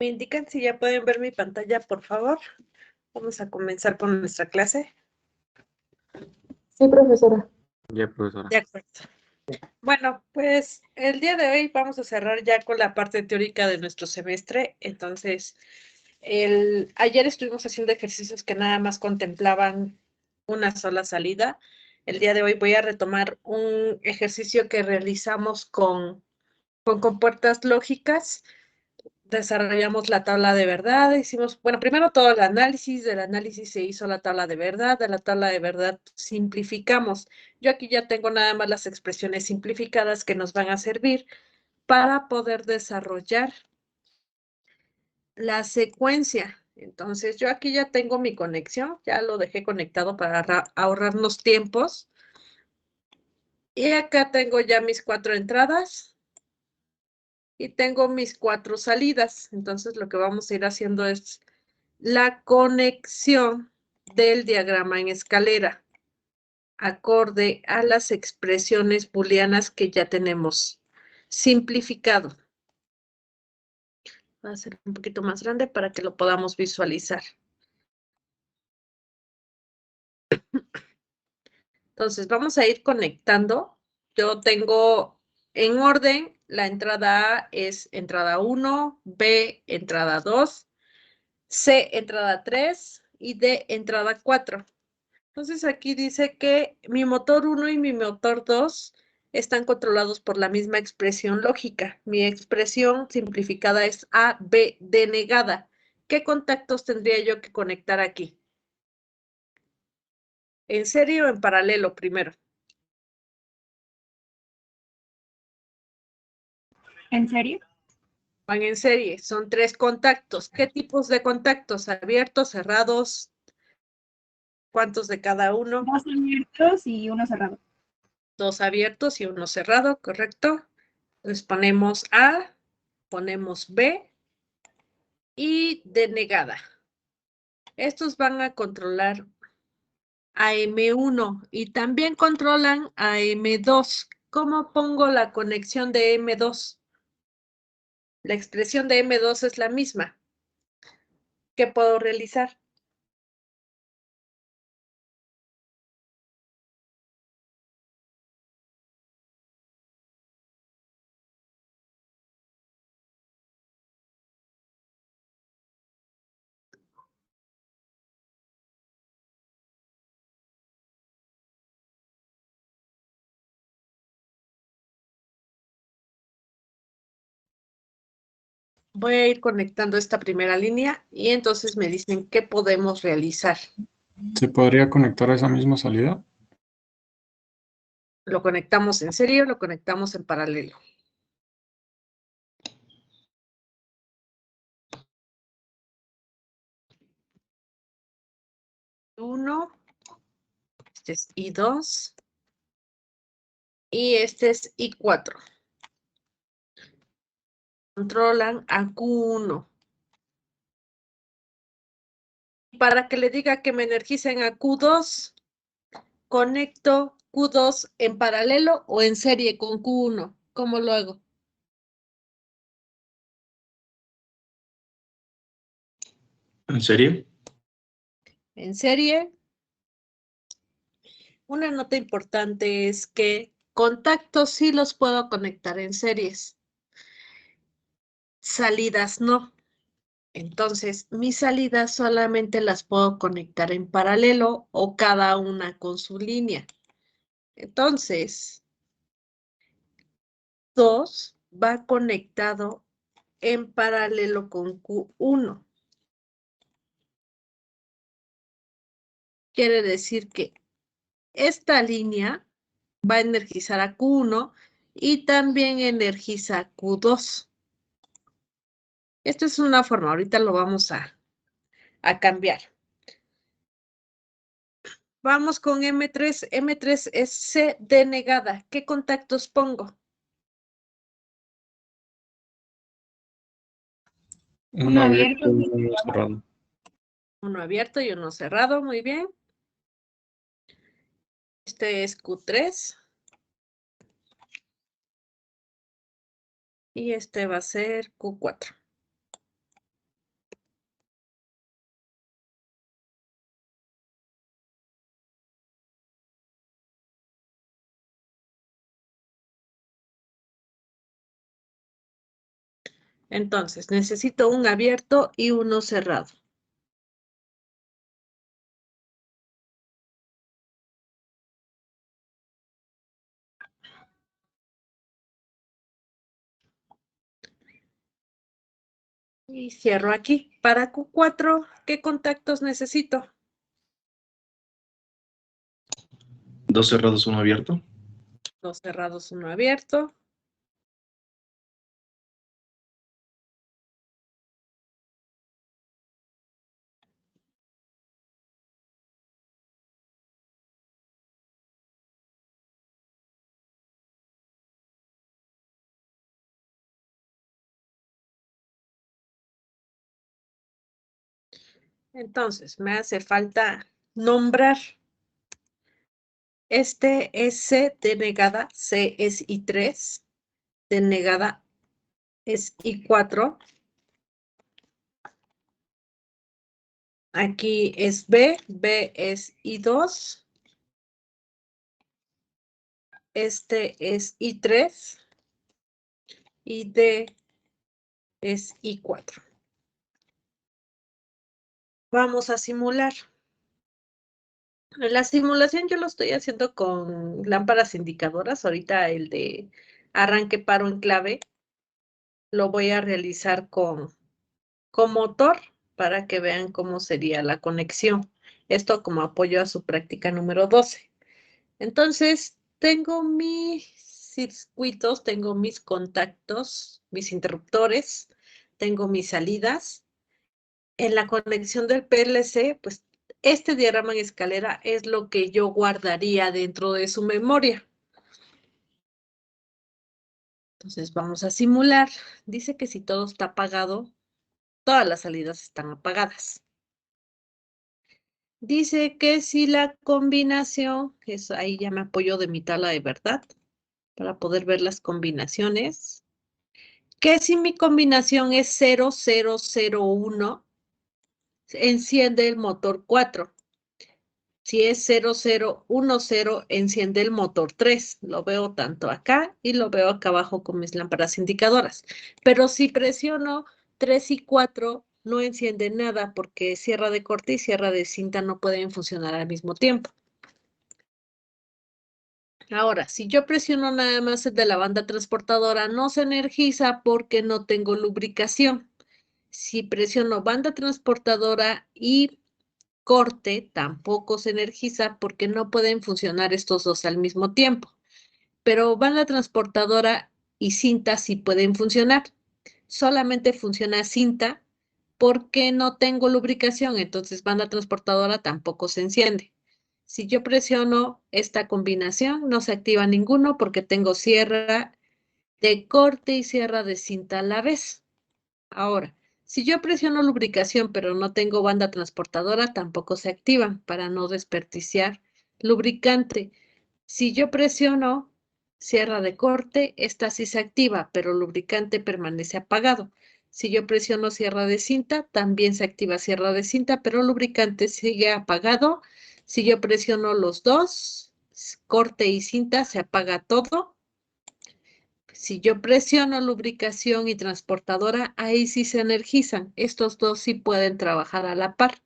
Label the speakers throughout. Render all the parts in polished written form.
Speaker 1: ¿Me indican si ya pueden ver mi pantalla, por favor? Vamos a comenzar con nuestra clase.
Speaker 2: Sí, profesora.
Speaker 3: Ya, profesora.
Speaker 1: De acuerdo. Bueno, pues el día de hoy vamos a cerrar ya con la parte teórica de nuestro semestre. Entonces, ayer estuvimos haciendo ejercicios que nada más contemplaban una sola salida. El día de hoy voy a retomar un ejercicio que realizamos con compuertas lógicas. Desarrollamos la tabla de verdad, hicimos, bueno, primero todo el análisis, del análisis se hizo la tabla de verdad, de la tabla de verdad simplificamos. Yo aquí ya tengo nada más las expresiones simplificadas que nos van a servir para poder desarrollar la secuencia. Entonces, yo aquí ya tengo mi conexión, ya lo dejé conectado para ahorrarnos tiempos. Y acá tengo ya mis 4 entradas. Y tengo mis 4 salidas. Entonces, lo que vamos a ir haciendo es la conexión del diagrama en escalera, acorde a las expresiones booleanas que ya tenemos simplificado. Va a ser un poquito más grande para que lo podamos visualizar. Entonces, vamos a ir conectando. Yo tengo en orden, la entrada A es entrada 1, B entrada 2, C entrada 3 y D entrada 4. Entonces aquí dice que mi motor 1 y mi motor 2 están controlados por la misma expresión lógica. Mi expresión simplificada es A, B, denegada. ¿Qué contactos tendría yo que conectar aquí? ¿En serie o en paralelo primero?
Speaker 2: ¿En serio?
Speaker 1: Van en serie, son 3 contactos. ¿Qué tipos de contactos? ¿Abiertos, cerrados? ¿Cuántos de cada uno?
Speaker 2: 2 abiertos y 1 cerrado.
Speaker 1: 2 abiertos y 1 cerrado, ¿correcto? Entonces ponemos A, ponemos B y denegada. Estos van a controlar a M1 y también controlan a M2. ¿Cómo pongo la conexión de M2? La expresión de M2 es la misma. ¿Qué puedo realizar? Voy a ir conectando esta primera línea y entonces me dicen qué podemos realizar.
Speaker 3: ¿Se podría conectar a esa misma salida?
Speaker 1: ¿Lo conectamos en serie o lo conectamos en paralelo? Uno, este es I2 y este es I4. Controlan a Q1. Para que le diga que me energicen a Q2, conecto Q2 en paralelo o en serie con Q1. ¿Cómo lo hago?
Speaker 3: ¿En serio?
Speaker 1: En serie. Una nota importante es que contactos sí los puedo conectar en series. Salidas no. Entonces, mis salidas solamente las puedo conectar en paralelo o cada una con su línea. Entonces, 2 va conectado en paralelo con Q1. Quiere decir que esta línea va a energizar a Q1 y también energiza a Q2. Esta es una forma, ahorita lo vamos a cambiar. Vamos con M3. M3 es C denegada. ¿Qué contactos pongo?
Speaker 3: Uno abierto y uno cerrado.
Speaker 1: Uno abierto y uno cerrado, muy bien. Este es Q3. Y este va a ser Q4. Entonces, necesito un abierto y uno cerrado. Y cierro aquí. Para Q4, ¿qué contactos necesito?
Speaker 3: 2 cerrados, 1 abierto.
Speaker 1: 2 cerrados, 1 abierto. Entonces, me hace falta nombrar. Este es C denegada, C es I3, denegada es I4. Aquí es B, B es I2. Este es I3 y D es I4. Vamos a simular. La simulación yo lo estoy haciendo con lámparas indicadoras. Ahorita el de arranque, paro, enclave lo voy a realizar con motor para que vean cómo sería la conexión. Esto como apoyo a su práctica número 12. Entonces, tengo mis circuitos, tengo mis contactos, mis interruptores, tengo mis salidas. En la conexión del PLC, pues este diagrama en escalera es lo que yo guardaría dentro de su memoria. Entonces vamos a simular. Dice que si todo está apagado, todas las salidas están apagadas. Dice que si la combinación, que es ahí ya me apoyo de mi tabla de verdad, para poder ver las combinaciones, que si mi combinación es 0001, enciende el motor 4. Si es 0010, enciende el motor 3. Lo veo tanto acá y lo veo acá abajo con mis lámparas indicadoras. Pero si presiono 3 y 4, no enciende nada porque sierra de corte y sierra de cinta no pueden funcionar al mismo tiempo. Ahora, si yo presiono nada más el de la banda transportadora, no se energiza porque no tengo lubricación. Si presiono banda transportadora y corte, tampoco se energiza porque no pueden funcionar estos dos al mismo tiempo. Pero banda transportadora y cinta sí pueden funcionar. Solamente funciona cinta porque no tengo lubricación, entonces banda transportadora tampoco se enciende. Si yo presiono esta combinación, no se activa ninguno porque tengo sierra de corte y sierra de cinta a la vez. Ahora, si yo presiono lubricación pero no tengo banda transportadora, tampoco se activan para no desperdiciar lubricante. Si yo presiono sierra de corte, esta sí se activa, pero lubricante permanece apagado. Si yo presiono sierra de cinta, también se activa sierra de cinta, pero lubricante sigue apagado. Si yo presiono los dos, corte y cinta, se apaga todo. Si yo presiono lubricación y transportadora, ahí sí se energizan. Estos dos sí pueden trabajar a la par.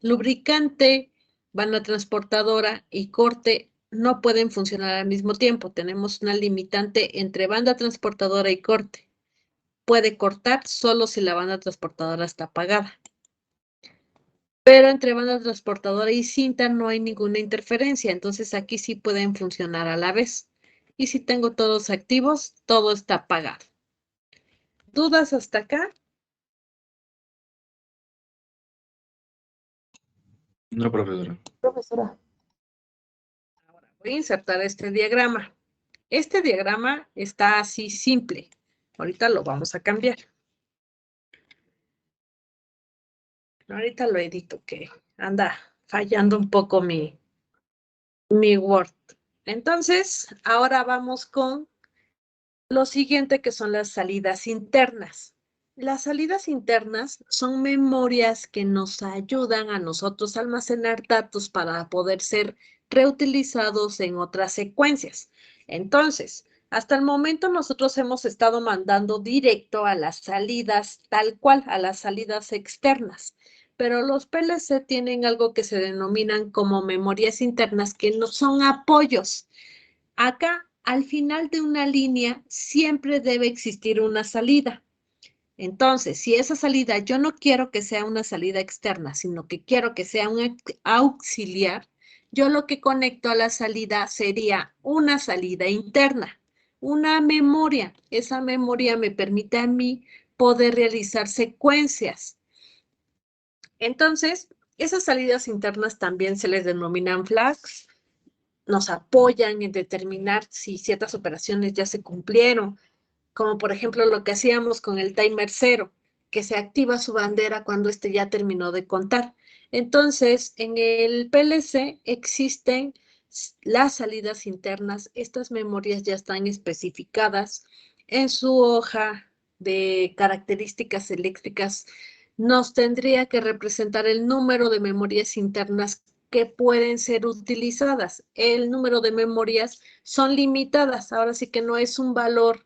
Speaker 1: Lubricante, banda transportadora y corte no pueden funcionar al mismo tiempo. Tenemos una limitante entre banda transportadora y corte. Puede cortar solo si la banda transportadora está apagada. Pero entre banda transportadora y cinta no hay ninguna interferencia, entonces aquí sí pueden funcionar a la vez. Y si tengo todos activos, todo está apagado. ¿Dudas hasta acá?
Speaker 3: No, profesora.
Speaker 2: Profesora.
Speaker 1: Ahora voy a insertar este diagrama. Este diagrama está así simple. Ahorita lo vamos a cambiar. Ahorita lo edito, que anda fallando un poco mi Word. Entonces, ahora vamos con lo siguiente, que son las salidas internas. Las salidas internas son memorias que nos ayudan a nosotros a almacenar datos para poder ser reutilizados en otras secuencias. Entonces, Hasta el momento nosotros hemos estado mandando directo a las salidas tal cual, a las salidas externas. Pero los PLC tienen algo que se denominan como memorias internas, que no son apoyos. Acá, al final de una línea, siempre debe existir una salida. Entonces, si esa salida yo no quiero que sea una salida externa, sino que quiero que sea un auxiliar, yo lo que conecto a la salida sería una salida interna, una memoria. Esa memoria me permite a mí poder realizar secuencias. Entonces, esas salidas internas también se les denominan flags, nos apoyan en determinar si ciertas operaciones ya se cumplieron, como por ejemplo lo que hacíamos con el timer 0, que se activa su bandera cuando este ya terminó de contar. Entonces, en el PLC existen las salidas internas, estas memorias ya están especificadas en su hoja de características eléctricas. Nos tendría que representar el número de memorias internas que pueden ser utilizadas. El número de memorias son limitadas, ahora sí que no es un valor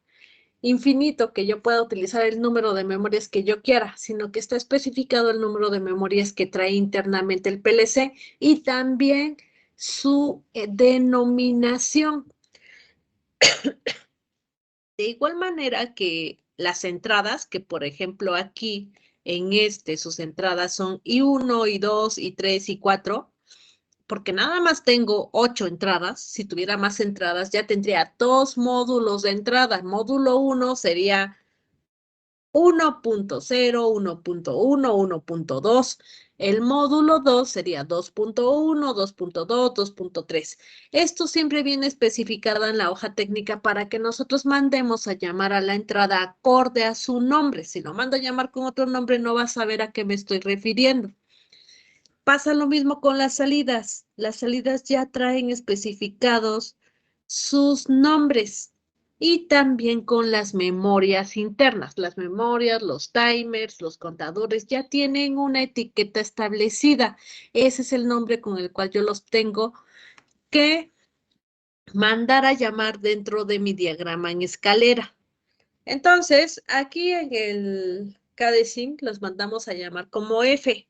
Speaker 1: infinito que yo pueda utilizar el número de memorias que yo quiera, sino que está especificado el número de memorias que trae internamente el PLC y también su denominación. De igual manera que las entradas, que por ejemplo aquí en sus entradas son I1, I2, I3, I4, porque nada más tengo 8 entradas. Si tuviera más entradas, ya tendría 2 módulos de entrada. Módulo 1 sería 1.0, 1.1, 1.2. El módulo 2 sería 2.1, 2.2, 2.3. Esto siempre viene especificado en la hoja técnica para que nosotros mandemos a llamar a la entrada acorde a su nombre. Si lo mando a llamar con otro nombre, no va a saber a qué me estoy refiriendo. Pasa lo mismo con las salidas. Las salidas ya traen especificados sus nombres y también con las memorias internas. Las memorias, los timers, los contadores ya tienen una etiqueta establecida. Ese es el nombre con el cual yo los tengo que mandar a llamar dentro de mi diagrama en escalera. Entonces, aquí en el KDSync los mandamos a llamar como F.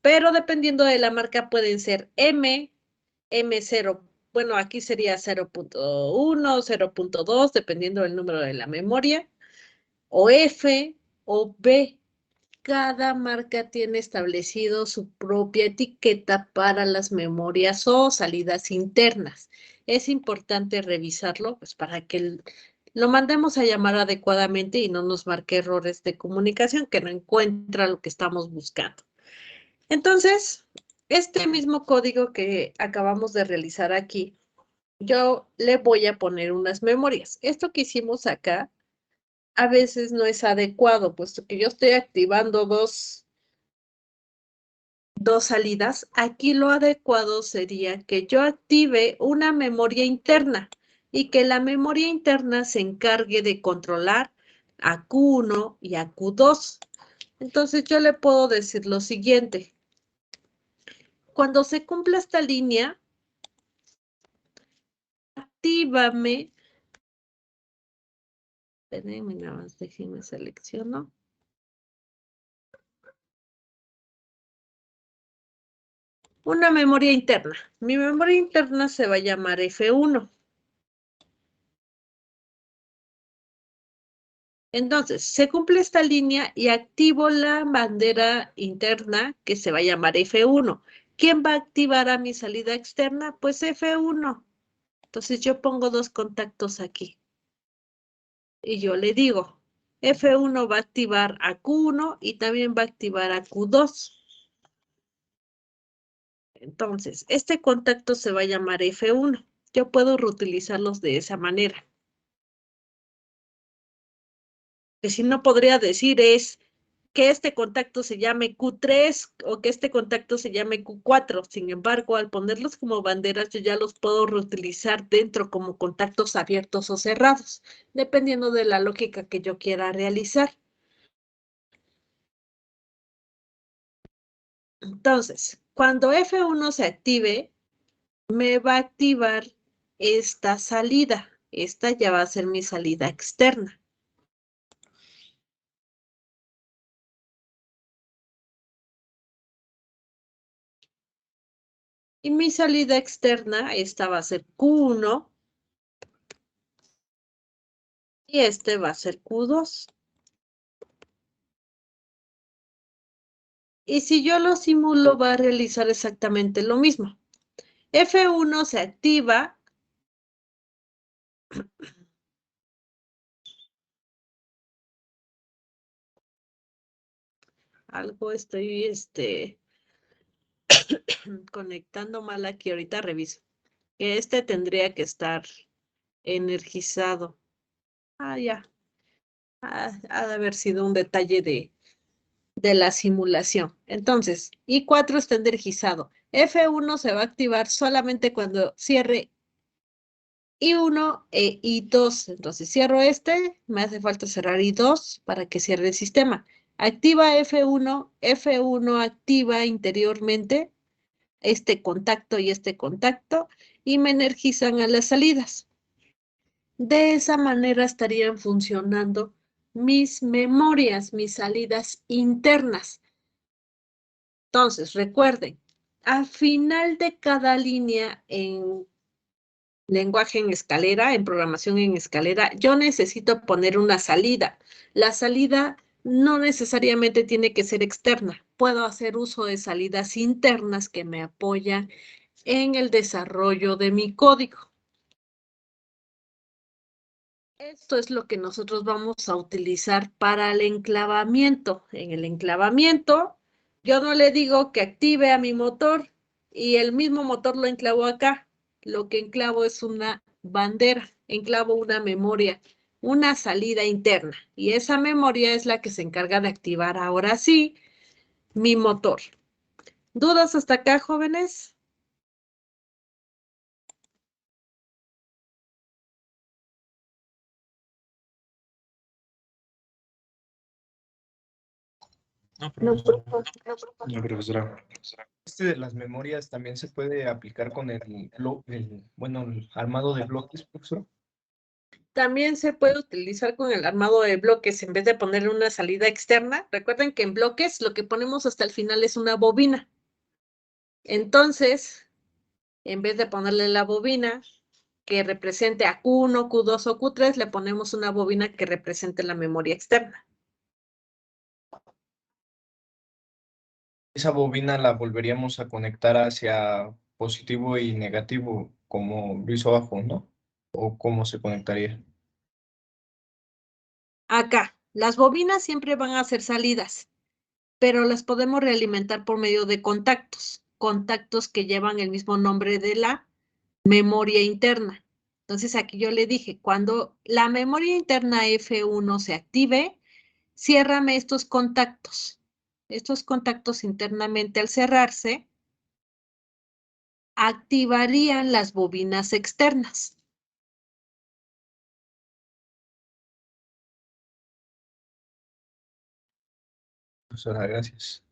Speaker 1: Pero dependiendo de la marca pueden ser M0, bueno, aquí sería 0.1, 0.2, dependiendo del número de la memoria, o F o B. Cada marca tiene establecido su propia etiqueta para las memorias o salidas internas. Es importante revisarlo, pues, para que lo mandemos a llamar adecuadamente y no nos marque errores de comunicación que no encuentra lo que estamos buscando. Entonces, este mismo código que acabamos de realizar aquí, yo le voy a poner unas memorias. Esto que hicimos acá a veces no es adecuado, puesto que yo estoy activando dos salidas. Aquí lo adecuado sería que yo active una memoria interna y que la memoria interna se encargue de controlar a Q1 y a Q2. Entonces yo le puedo decir lo siguiente. Cuando se cumpla esta línea, actívame. Espérenme, nada más déjenme selecciono. Una memoria interna. Mi memoria interna se va a llamar F1. Entonces, se cumple esta línea y activo la bandera interna que se va a llamar F1. ¿Quién va a activar a mi salida externa? Pues F1. Entonces yo pongo dos contactos aquí. Y yo le digo, F1 va a activar a Q1 y también va a activar a Q2. Entonces, este contacto se va a llamar F1. Yo puedo reutilizarlos de esa manera. Que si no podría decir es que este contacto se llame Q3 o que este contacto se llame Q4. Sin embargo, al ponerlos como banderas, yo ya los puedo reutilizar dentro como contactos abiertos o cerrados, dependiendo de la lógica que yo quiera realizar. Entonces, cuando F1 se active, me va a activar esta salida. Esta ya va a ser mi salida externa. Y mi salida externa, esta va a ser Q1. Y este va a ser Q2. Y si yo lo simulo, va a realizar exactamente lo mismo. F1 se activa. Algo estoy conectando mal aquí. Ahorita reviso. Que este tendría que estar energizado. Ah, ya. Ha de haber sido un detalle de la simulación. Entonces, I4 está energizado. F1 se va a activar solamente cuando cierre I1 e I2. Entonces, cierro este. Me hace falta cerrar I2 para que cierre el sistema. Activa F1. F1 activa interiormente este contacto y me energizan a las salidas. De esa manera estarían funcionando mis memorias, mis salidas internas. Entonces, recuerden, al final de cada línea en lenguaje en escalera, en programación en escalera, yo necesito poner una salida. La salida no necesariamente tiene que ser externa. Puedo hacer uso de salidas internas que me apoyan en el desarrollo de mi código. Esto es lo que nosotros vamos a utilizar para el enclavamiento. En el enclavamiento, yo no le digo que active a mi motor y el mismo motor lo enclavo acá. Lo que enclavo es una bandera, enclavo una memoria, una salida interna. Y esa memoria es la que se encarga de activar ahora sí mi motor. ¿Dudas hasta acá, jóvenes?
Speaker 3: No,
Speaker 2: No,
Speaker 3: profesora.
Speaker 2: por
Speaker 3: No, profesora.
Speaker 4: Este de las memorias también se puede aplicar con bueno, el armado de bloques, profesor.
Speaker 1: También se puede utilizar con el armado de bloques en vez de ponerle una salida externa. Recuerden que en bloques lo que ponemos hasta el final es una bobina. Entonces, en vez de ponerle la bobina que represente a Q1, Q2 o Q3, le ponemos una bobina que represente la memoria externa.
Speaker 4: Esa bobina la volveríamos a conectar hacia positivo y negativo, como lo hizo abajo, ¿no? ¿O cómo se conectaría?
Speaker 1: Acá, las bobinas siempre van a ser salidas, pero las podemos realimentar por medio de contactos. Contactos que llevan el mismo nombre de la memoria interna. Entonces aquí yo le dije, cuando la memoria interna F1 se active, ciérrame estos contactos. Estos contactos internamente al cerrarse, activarían las bobinas externas.
Speaker 4: Profesora, gracias.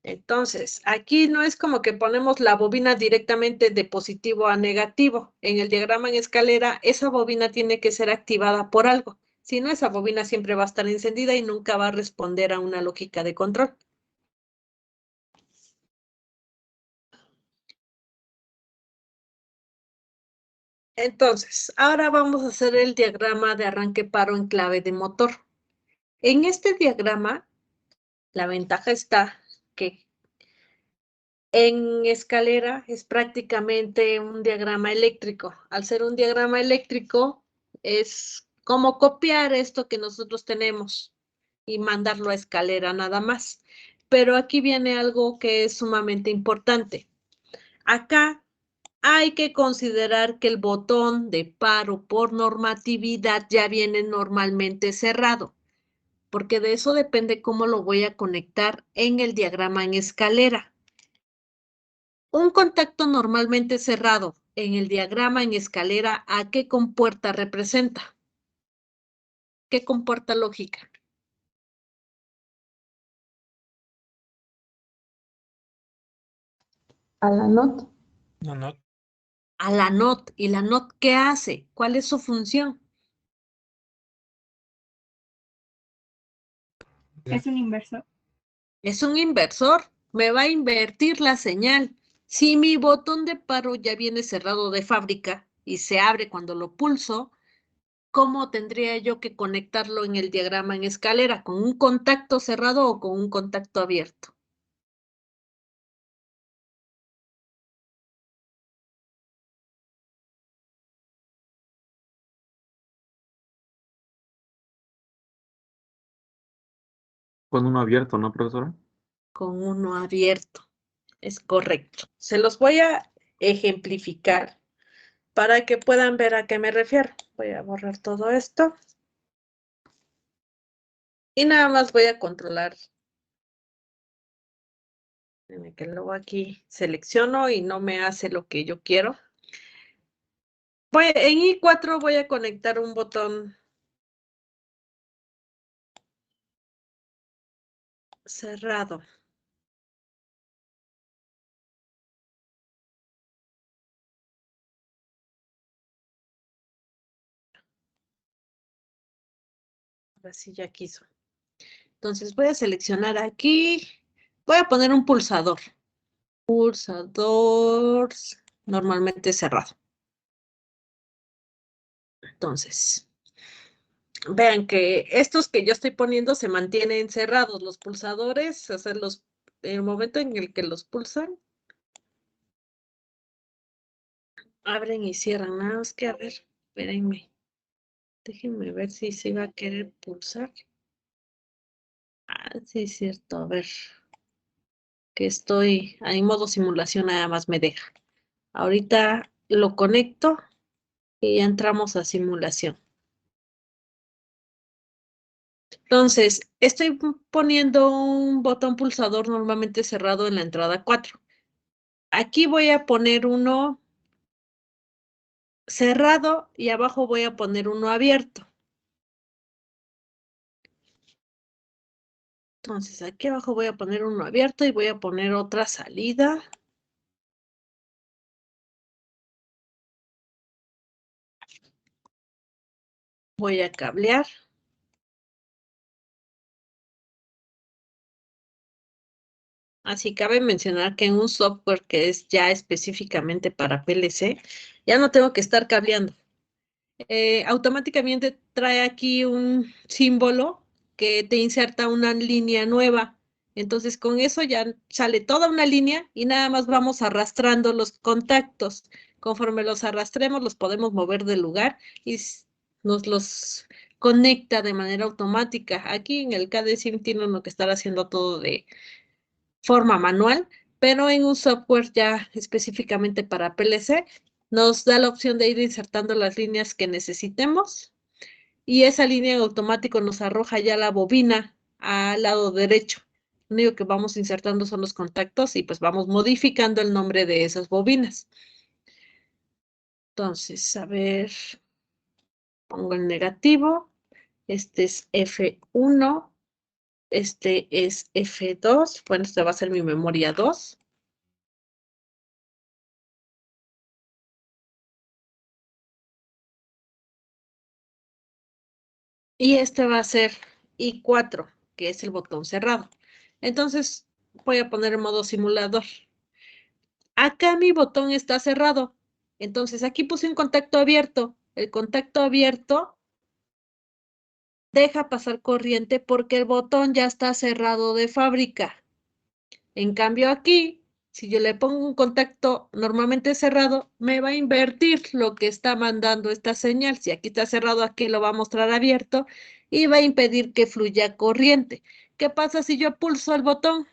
Speaker 1: Entonces, aquí no es como que ponemos la bobina directamente de positivo a negativo. En el diagrama en escalera, esa bobina tiene que ser activada por algo. Si no, esa bobina siempre va a estar encendida y nunca va a responder a una lógica de control. Entonces, ahora vamos a hacer el diagrama de arranque paro en clave de motor. En este diagrama, la ventaja está que en escalera es prácticamente un diagrama eléctrico. Al ser un diagrama eléctrico, es como copiar esto que nosotros tenemos y mandarlo a escalera nada más. Pero aquí viene algo que es sumamente importante. Acá hay que considerar que el botón de paro por normatividad ya viene normalmente cerrado, porque de eso depende cómo lo voy a conectar en el diagrama en escalera. Un contacto normalmente cerrado en el diagrama en escalera, ¿a qué compuerta representa? ¿Qué compuerta lógica?
Speaker 2: A la NOT.
Speaker 3: No, no.
Speaker 1: a la NOT. ¿Y la NOT qué hace? ¿Cuál es su función?
Speaker 2: Es un inversor.
Speaker 1: Es un inversor. Me va a invertir la señal. Si mi botón de paro ya viene cerrado de fábrica y se abre cuando lo pulso, ¿cómo tendría yo que conectarlo en el diagrama en escalera? ¿Con un contacto cerrado o con un contacto abierto?
Speaker 3: Con uno abierto, ¿no, profesora?
Speaker 1: Con uno abierto. Es correcto. Se los voy a ejemplificar para que puedan ver a qué me refiero. Voy a borrar todo esto. Y nada más voy a controlar. Que luego aquí selecciono y no me hace lo que yo quiero. En I4 voy a conectar un botón cerrado. Ahora sí ya quiso. Entonces voy a seleccionar aquí. Voy a poner un pulsador. Pulsador normalmente cerrado. Entonces, vean que estos que yo estoy poniendo se mantienen cerrados. Los pulsadores, o sea, el momento en el que los pulsan, abren y cierran. Nada más que a ver, espérenme. Déjenme ver si se va a querer pulsar. Ah, sí, es cierto. A ver, que estoy en modo simulación, nada más me deja. Ahorita lo conecto y ya entramos a simulación. Entonces, estoy poniendo un botón pulsador normalmente cerrado en la entrada 4. Aquí voy a poner uno cerrado y abajo voy a poner uno abierto. Entonces, aquí abajo voy a poner uno abierto y voy a poner otra salida. Voy a cablear. Así cabe mencionar que en un software que es ya específicamente para PLC, ya no tengo que estar cableando. Automáticamente trae aquí un símbolo que te inserta una línea nueva. Entonces con eso ya sale toda una línea y nada más vamos arrastrando los contactos. Conforme los arrastremos, los podemos mover del lugar y nos los conecta de manera automática. Aquí en el KDSIM tiene uno que estar haciendo todo de forma manual, pero en un software ya específicamente para PLC, nos da la opción de ir insertando las líneas que necesitemos y esa línea en automático nos arroja ya la bobina al lado derecho. Lo único que vamos insertando son los contactos y pues vamos modificando el nombre de esas bobinas. Entonces, a ver, pongo el negativo, este es F1, este es F2, bueno, esta va a ser mi memoria 2. Y este va a ser I4, que es el botón cerrado. Entonces, voy a poner en modo simulador. Acá mi botón está cerrado. Entonces, aquí puse un contacto abierto. El contacto abierto deja pasar corriente porque el botón ya está cerrado de fábrica. En cambio, aquí, si yo le pongo un contacto normalmente cerrado, me va a invertir lo que está mandando esta señal. Si aquí está cerrado, aquí lo va a mostrar abierto y va a impedir que fluya corriente. ¿Qué pasa si yo pulso el botón?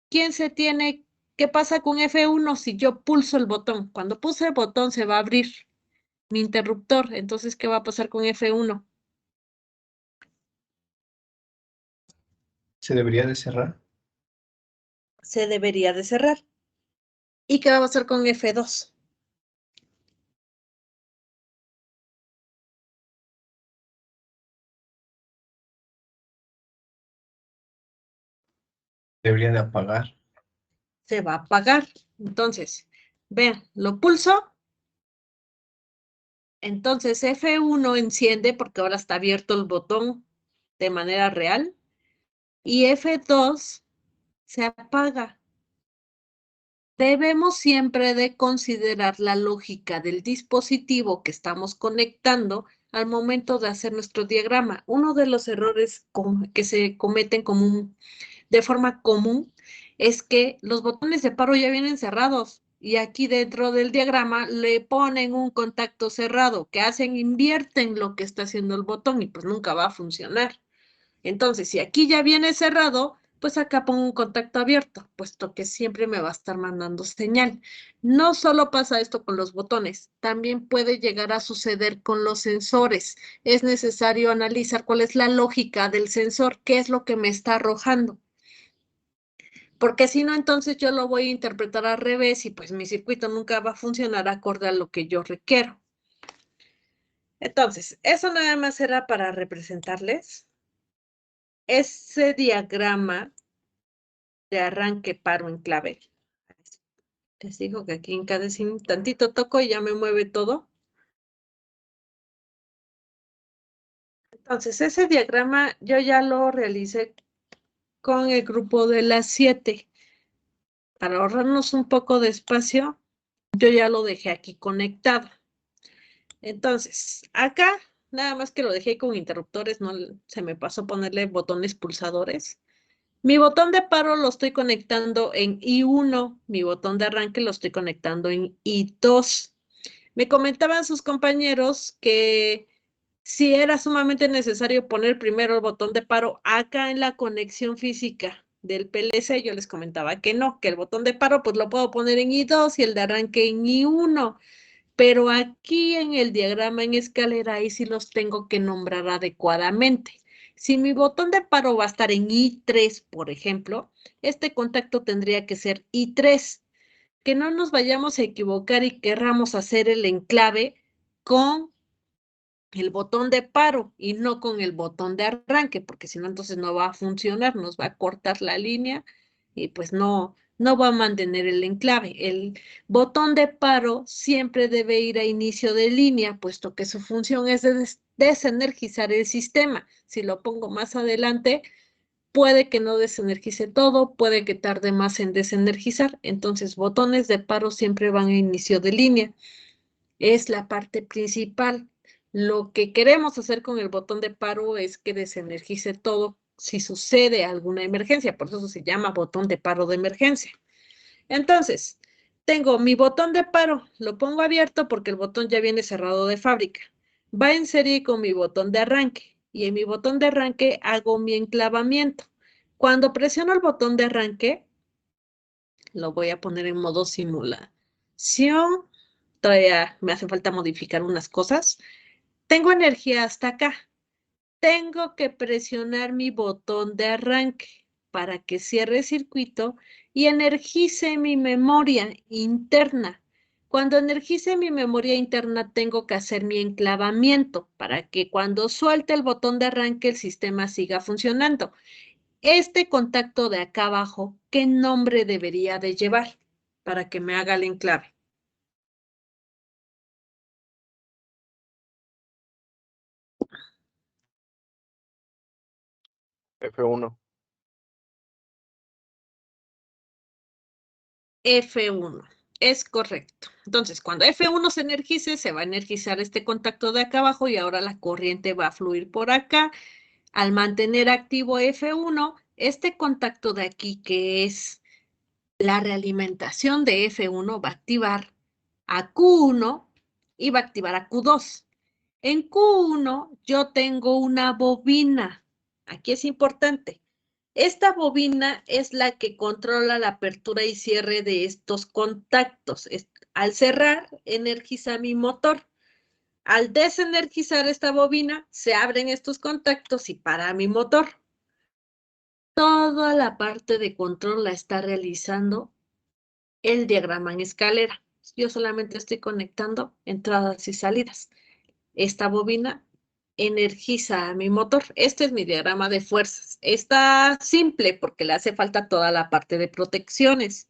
Speaker 1: ¿Qué pasa con F1 si yo pulso el botón? Cuando puse el botón se va a abrir mi interruptor. Entonces, ¿qué va a pasar con F1?
Speaker 4: ¿Se debería de cerrar?
Speaker 1: Se debería de cerrar. ¿Y qué va a pasar con F2?
Speaker 4: ¿Debería de apagar?
Speaker 1: Se va a apagar. Entonces, vean, lo pulso Entonces F1 enciende porque ahora está abierto el botón de manera real y F2 se apaga. Debemos siempre de considerar la lógica del dispositivo que estamos conectando al momento de hacer nuestro diagrama. Uno de los errores que se cometen de forma común es que los botones de paro ya vienen cerrados y aquí dentro del diagrama le ponen un contacto cerrado que invierten lo que está haciendo el botón y pues nunca va a funcionar. Entonces, si aquí ya viene cerrado, pues acá pongo un contacto abierto, puesto que siempre me va a estar mandando señal. No solo pasa esto con los botones, también puede llegar a suceder con los sensores. Es necesario analizar cuál es la lógica del sensor, qué es lo que me está arrojando. Porque si no, entonces yo lo voy a interpretar al revés y pues mi circuito nunca va a funcionar acorde a lo que yo requiero. Entonces, eso nada más era para representarles ese diagrama de arranque, paro, enclave. Les digo que aquí en cada tantito toco y ya me mueve todo. Entonces, ese diagrama yo ya lo realicé con el grupo de las 7. Para ahorrarnos un poco de espacio, yo ya lo dejé aquí conectado. Entonces, acá, nada más que lo dejé con interruptores, no se me pasó ponerle botones pulsadores. Mi botón de paro lo estoy conectando en I1, mi botón de arranque lo estoy conectando en I2. Me comentaban sus compañeros que si era sumamente necesario poner primero el botón de paro acá en la conexión física del PLC, yo les comentaba que no, que el botón de paro pues lo puedo poner en I2 y el de arranque en I1, pero aquí en el diagrama en escalera ahí sí los tengo que nombrar adecuadamente. Si mi botón de paro va a estar en I3, por ejemplo, este contacto tendría que ser I3. Que no nos vayamos a equivocar y querramos hacer el enclave con el botón de paro y no con el botón de arranque, porque si no, entonces no va a funcionar, nos va a cortar la línea y pues no va a mantener el enclave. El botón de paro siempre debe ir a inicio de línea, puesto que su función es de desenergizar el sistema. Si lo pongo más adelante, puede que no desenergice todo, puede que tarde más en desenergizar. Entonces, botones de paro siempre van a inicio de línea. Es la parte principal. Lo que queremos hacer con el botón de paro es que desenergice todo si sucede alguna emergencia. Por eso se llama botón de paro de emergencia. Entonces, tengo mi botón de paro, lo pongo abierto porque el botón ya viene cerrado de fábrica. Va en serie con mi botón de arranque y en mi botón de arranque hago mi enclavamiento. Cuando presiono el botón de arranque, lo voy a poner en modo simulación. Todavía me hace falta modificar unas cosas. Tengo energía hasta acá. Tengo que presionar mi botón de arranque para que cierre el circuito y energice mi memoria interna. Cuando energice mi memoria interna, tengo que hacer mi enclavamiento para que cuando suelte el botón de arranque, el sistema siga funcionando. Este contacto de acá abajo, ¿qué nombre debería de llevar para que me haga el enclave?
Speaker 4: F1.
Speaker 1: F1, es correcto. Entonces, cuando F1 se energice, se va a energizar este contacto de acá abajo y ahora la corriente va a fluir por acá. Al mantener activo F1, este contacto de aquí, que es la realimentación de F1, va a activar a Q1 y va a activar a Q2. En Q1 yo tengo una bobina. Aquí es importante. Esta bobina es la que controla la apertura y cierre de estos contactos. Al cerrar, energiza mi motor. Al desenergizar esta bobina, se abren estos contactos y para mi motor. Toda la parte de control la está realizando el diagrama en escalera. Yo solamente estoy conectando entradas y salidas. Esta bobina energiza a mi motor. Este es mi diagrama de fuerzas. Está simple porque le hace falta toda la parte de protecciones.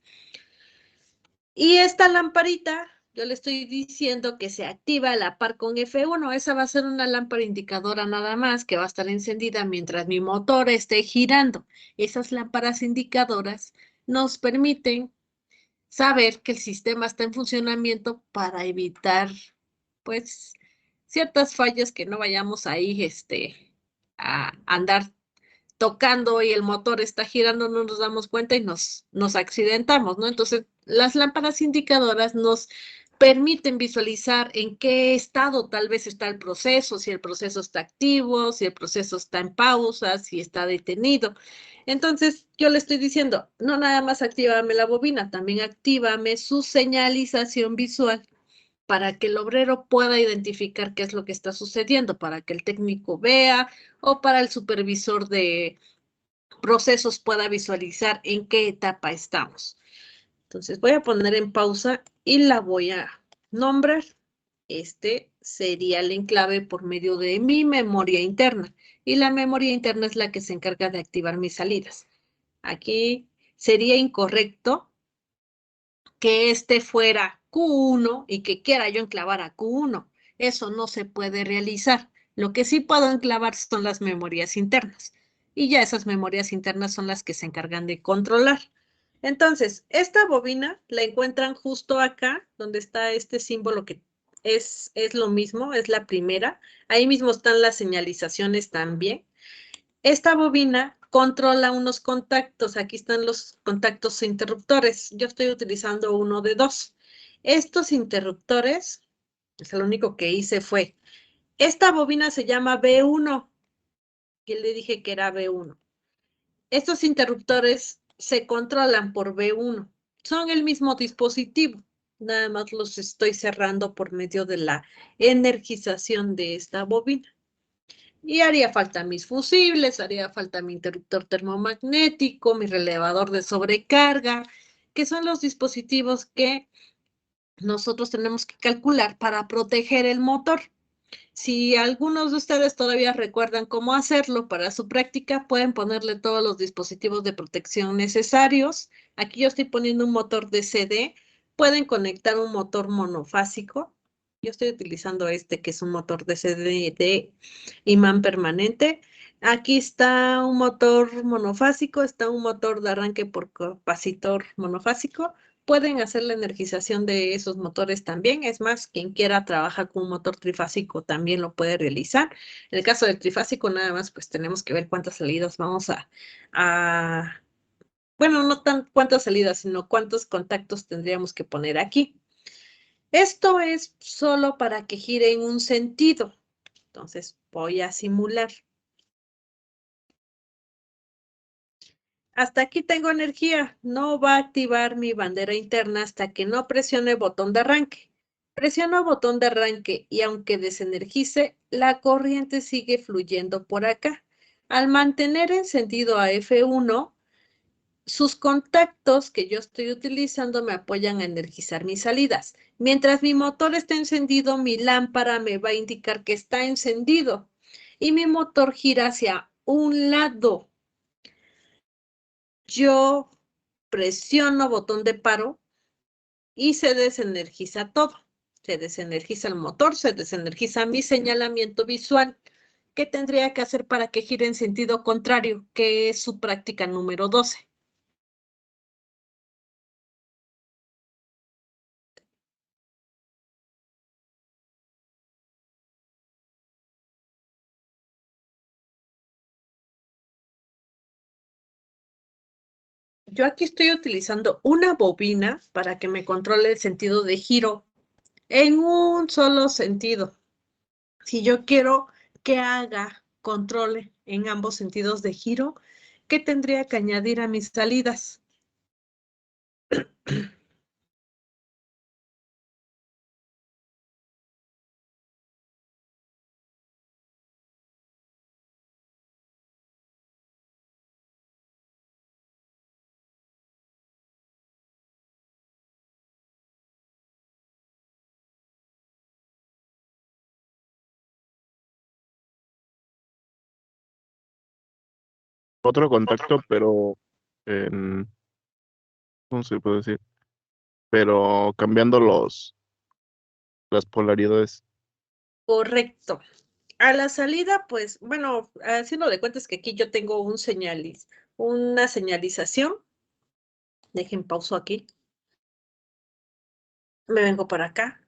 Speaker 1: Y esta lamparita Yo le estoy diciendo que se activa a la par con F1. Esa va a ser una lámpara indicadora nada más que va a estar encendida mientras mi motor esté girando. Esas lámparas indicadoras nos permiten saber que el sistema está en funcionamiento para evitar, pues, ciertas fallas que no vayamos ahí, a andar tocando y el motor está girando, no nos damos cuenta y nos accidentamos, ¿no? Entonces, las lámparas indicadoras nos permiten visualizar en qué estado tal vez está el proceso, si el proceso está activo, si el proceso está en pausa, si está detenido. Entonces, yo le estoy diciendo, no nada más actívame la bobina, también actívame su señalización visual para que el obrero pueda identificar qué es lo que está sucediendo, para que el técnico vea o para el supervisor de procesos pueda visualizar en qué etapa estamos. Entonces voy a poner en pausa y la voy a nombrar. Este sería el enclave por medio de mi memoria interna. Y la memoria interna es la que se encarga de activar mis salidas. Aquí sería incorrecto que este fuera Q1 y que quiera yo enclavar a Q1. Eso no se puede realizar. Lo que sí puedo enclavar son las memorias internas. Y ya esas memorias internas son las que se encargan de controlar. Entonces, esta bobina la encuentran justo acá, donde está este símbolo que es lo mismo, es la primera. Ahí mismo están las señalizaciones también. Esta bobina controla unos contactos. Aquí están los contactos interruptores. Yo estoy utilizando uno de dos. Estos interruptores, es lo único que hice fue, esta bobina se llama B1, que le dije que era B1. Estos interruptores se controlan por B1. Son el mismo dispositivo. Nada más los estoy cerrando por medio de la energización de esta bobina. Y haría falta mis fusibles, haría falta mi interruptor termomagnético, mi relevador de sobrecarga, que son los dispositivos que nosotros tenemos que calcular para proteger el motor. Si algunos de ustedes todavía recuerdan cómo hacerlo para su práctica, pueden ponerle todos los dispositivos de protección necesarios. Aquí yo estoy poniendo un motor de CD. Pueden conectar un motor monofásico. Yo estoy utilizando este que es un motor de CD de imán permanente. Aquí está un motor monofásico, está un motor de arranque por capacitor monofásico. Pueden hacer la energización de esos motores también. Es más, quien quiera trabajar con un motor trifásico también lo puede realizar. En el caso del trifásico, nada más, pues tenemos que ver cuántas salidas vamos bueno, no tan cuántas salidas, sino cuántos contactos tendríamos que poner aquí. Esto es solo para que gire en un sentido. Entonces, voy a simular. Hasta aquí tengo energía. No va a activar mi bandera interna hasta que no presione botón de arranque. Presiono botón de arranque y aunque desenergice, la corriente sigue fluyendo por acá. Al mantener encendido a F1, sus contactos que yo estoy utilizando me apoyan a energizar mis salidas. Mientras mi motor está encendido, mi lámpara me va a indicar que está encendido y mi motor gira hacia un lado. Yo presiono botón de paro y se desenergiza todo. Se desenergiza el motor, se desenergiza mi señalamiento visual. ¿Qué tendría que hacer para que gire en sentido contrario? Que es su práctica número 12. Yo aquí estoy utilizando una bobina para que me controle el sentido de giro en un solo sentido. Si yo quiero que haga control en ambos sentidos de giro, ¿qué tendría que añadir a mis salidas?
Speaker 5: Otro contacto, pero en, ¿cómo se puede decir? Pero cambiando las polaridades.
Speaker 1: Correcto. A la salida, pues, bueno, haciendo de cuentas que aquí yo tengo una señalización. Dejen pauso aquí. Me vengo para acá.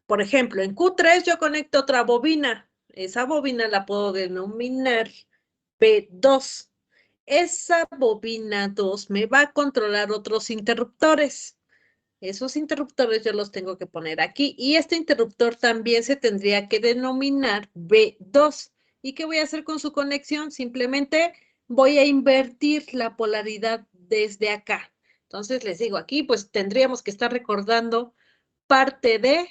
Speaker 1: Por ejemplo, en Q3 yo conecto otra bobina. Esa bobina la puedo denominar B2. Esa bobina 2 me va a controlar otros interruptores. Esos interruptores yo los tengo que poner aquí. Y este interruptor también se tendría que denominar B2. ¿Y qué voy a hacer con su conexión? Simplemente voy a invertir la polaridad desde acá. Entonces les digo, aquí pues tendríamos que estar recordando parte de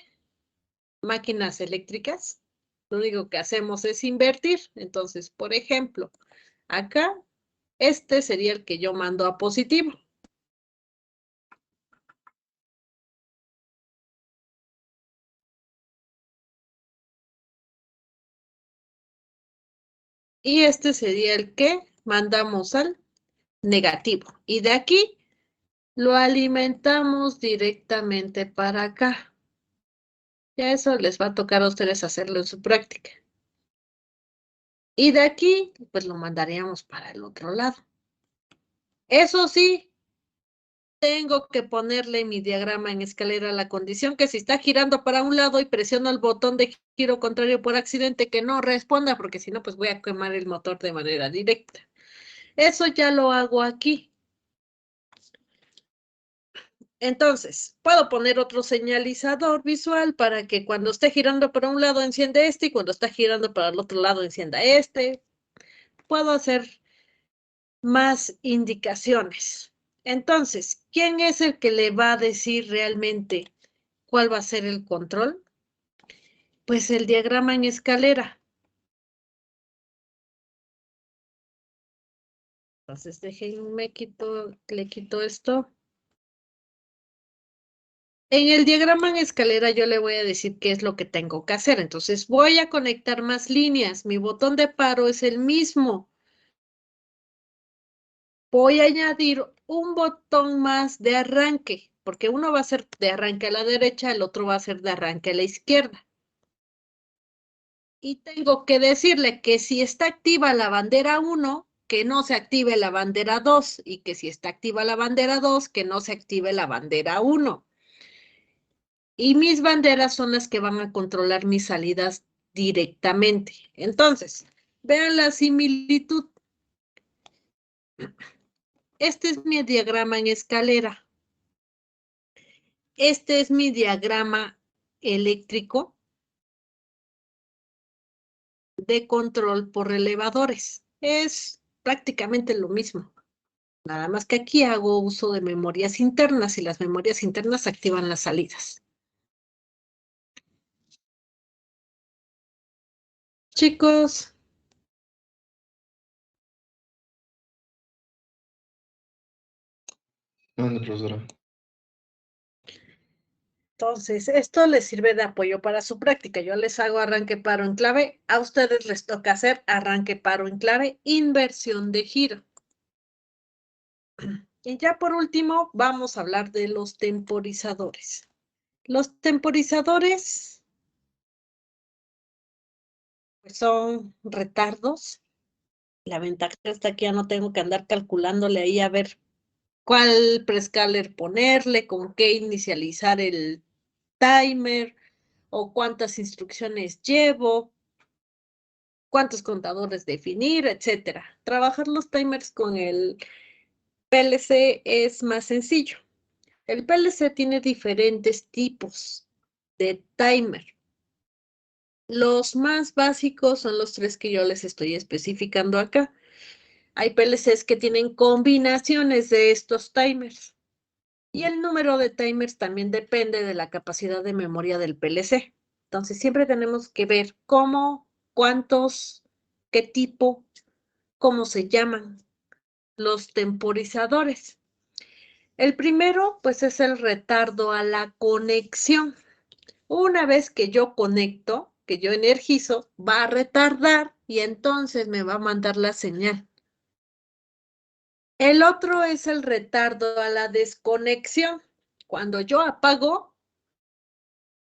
Speaker 1: máquinas eléctricas. Lo único que hacemos es invertir. Entonces, por ejemplo, acá, este sería el que yo mando a positivo. Y este sería el que mandamos al negativo. Y de aquí lo alimentamos directamente para acá. Ya eso les va a tocar a ustedes hacerlo en su práctica. Y de aquí, pues lo mandaríamos para el otro lado. Eso sí, tengo que ponerle en mi diagrama en escalera la condición que si está girando para un lado y presiono el botón de giro contrario por accidente, que no responda, porque si no, pues voy a quemar el motor de manera directa. Eso ya lo hago aquí. Entonces, puedo poner otro señalizador visual para que cuando esté girando para un lado encienda este y cuando está girando para el otro lado encienda este. Puedo hacer más indicaciones. Entonces, ¿quién es el que le va a decir realmente cuál va a ser el control? Pues el diagrama en escalera. Entonces, déjenme le quito esto. En el diagrama en escalera yo le voy a decir qué es lo que tengo que hacer. Entonces voy a conectar más líneas. Mi botón de paro es el mismo. Voy a añadir un botón más de arranque, porque uno va a ser de arranque a la derecha, el otro va a ser de arranque a la izquierda. Y tengo que decirle que si está activa la bandera 1, que no se active la bandera 2, y que si está activa la bandera 2, que no se active la bandera 1. Y mis banderas son las que van a controlar mis salidas directamente. Entonces, vean la similitud. Este es mi diagrama en escalera. Este es mi diagrama eléctrico de control por elevadores. Es prácticamente lo mismo. Nada más que aquí hago uso de memorias internas y las memorias internas activan las salidas. Chicos,
Speaker 4: ¿Dónde, profesora?
Speaker 1: entonces esto les sirve de apoyo para su práctica. Yo les hago arranque paro en clave. A ustedes les toca hacer arranque paro en clave, inversión de giro. Y ya por último, vamos a hablar de los temporizadores. Los temporizadores pues, son retardos. La ventaja está que ya no tengo que andar calculándole ahí a ver cuál prescaler ponerle, con qué inicializar el timer o cuántas instrucciones llevo, cuántos contadores definir, etcétera. Trabajar los timers con el PLC es más sencillo. El PLC tiene diferentes tipos de timer. Los más básicos son los 3 que yo les estoy especificando acá. Hay PLCs que tienen combinaciones de estos timers. Y el número de timers también depende de la capacidad de memoria del PLC. Entonces, siempre tenemos que ver cómo, cuántos, qué tipo, cómo se llaman los temporizadores. El primero, pues, es el retardo a la conexión. Una vez que yo conecto, que yo energizo, va a retardar y entonces me va a mandar la señal. El otro es el retardo a la desconexión. Cuando yo apago,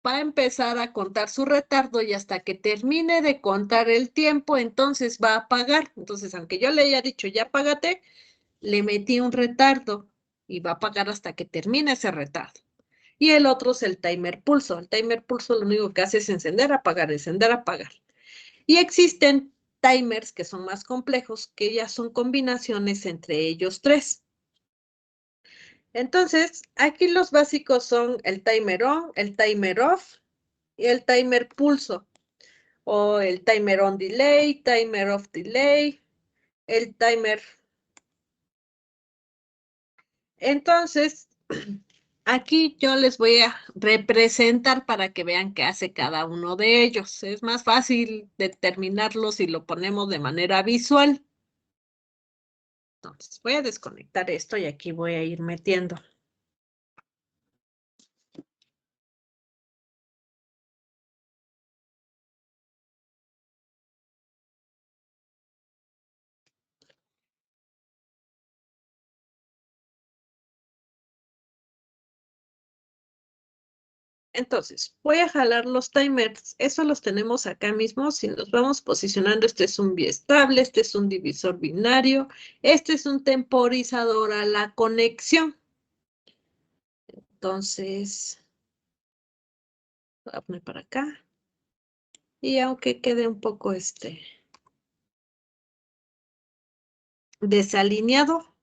Speaker 1: va a empezar a contar su retardo y hasta que termine de contar el tiempo, entonces va a pagar. Entonces, aunque yo le haya dicho ya págate, le metí un retardo y va a pagar hasta que termine ese retardo. Y el otro es el timer pulso. El timer pulso lo único que hace es encender, apagar, encender, apagar. Y existen timers que son más complejos, que ya son combinaciones entre ellos tres. Entonces, aquí los básicos son el timer on, el timer off y el timer pulso. O el timer on delay, timer off delay, el timer. Entonces, aquí yo les voy a representar para que vean qué hace cada uno de ellos. Es más fácil determinarlo si lo ponemos de manera visual. Entonces, voy a desconectar esto y aquí voy a ir metiendo. Entonces, voy a jalar los timers. Eso los tenemos acá mismo. Si nos vamos posicionando, este es un biestable, este es un divisor binario, este es un temporizador a la conexión. Entonces, voy a poner para acá. Y aunque quede un poco desalineado,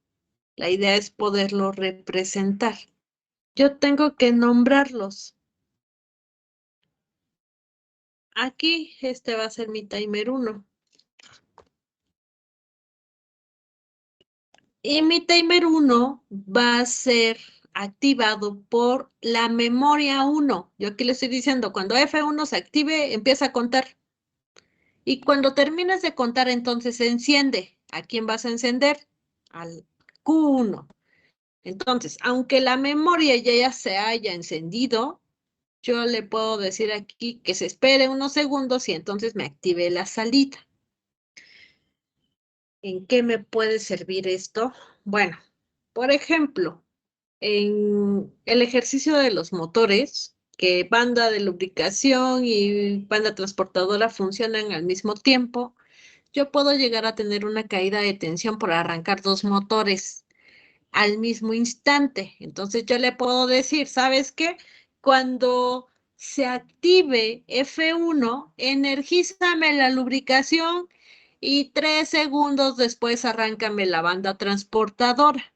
Speaker 1: la idea es poderlo representar. Yo tengo que nombrarlos. Aquí, este va a ser mi timer 1. Y mi timer 1 va a ser activado por la memoria 1. Yo aquí le estoy diciendo, cuando F1 se active, empieza a contar. Y cuando termines de contar, entonces se enciende. ¿A quién vas a encender? Al Q1. Entonces, aunque la memoria ya se haya encendido, yo le puedo decir aquí que se espere unos segundos y entonces me active la salida. ¿En qué me puede servir esto? Bueno, por ejemplo, en el ejercicio de los motores, que banda de lubricación y banda transportadora funcionan al mismo tiempo, yo puedo llegar a tener una caída de tensión por arrancar dos motores al mismo instante. Entonces yo le puedo decir, ¿sabes qué? Cuando se active F1, energízame la lubricación y 3 segundos después arráncame la banda transportadora.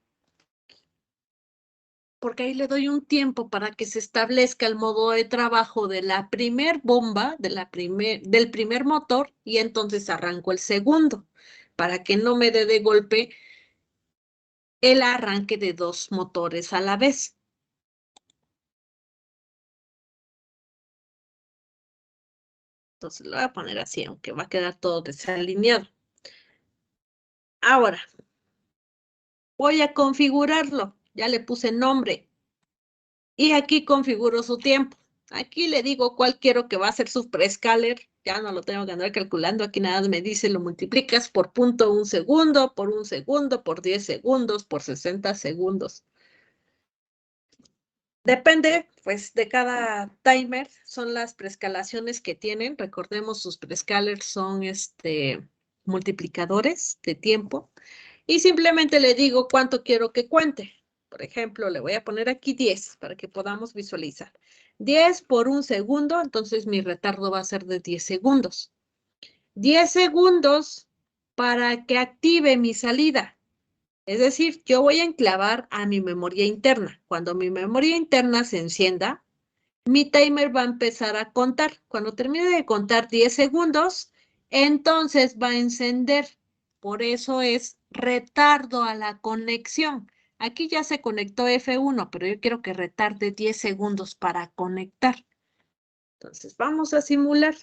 Speaker 1: Porque ahí le doy un tiempo para que se establezca el modo de trabajo de la primer bomba, del primer motor, y entonces arranco el segundo, para que no me dé de golpe el arranque de dos motores a la vez. Entonces lo voy a poner así, aunque va a quedar todo desalineado. Ahora, voy a configurarlo. Ya le puse nombre. Y aquí configuro su tiempo. Aquí le digo cuál quiero que va a ser su prescaler. Ya no lo tengo que andar calculando. Aquí nada me dice, lo multiplicas por 0.1 segundo, por 1 segundo, por 10 segundos, por 60 segundos. Depende, pues, de cada timer. Son las prescalaciones que tienen. Recordemos, sus prescalers son multiplicadores de tiempo. Y simplemente le digo cuánto quiero que cuente. Por ejemplo, le voy a poner aquí 10 para que podamos visualizar. 10 por 1 segundo, entonces mi retardo va a ser de 10 segundos. 10 segundos para que active mi salida. Es decir, yo voy a enclavar a mi memoria interna. Cuando mi memoria interna se encienda, mi timer va a empezar a contar. Cuando termine de contar 10 segundos, entonces va a encender. Por eso es retardo a la conexión. Aquí ya se conectó F1, pero yo quiero que retarde 10 segundos para conectar. Entonces, vamos a simular.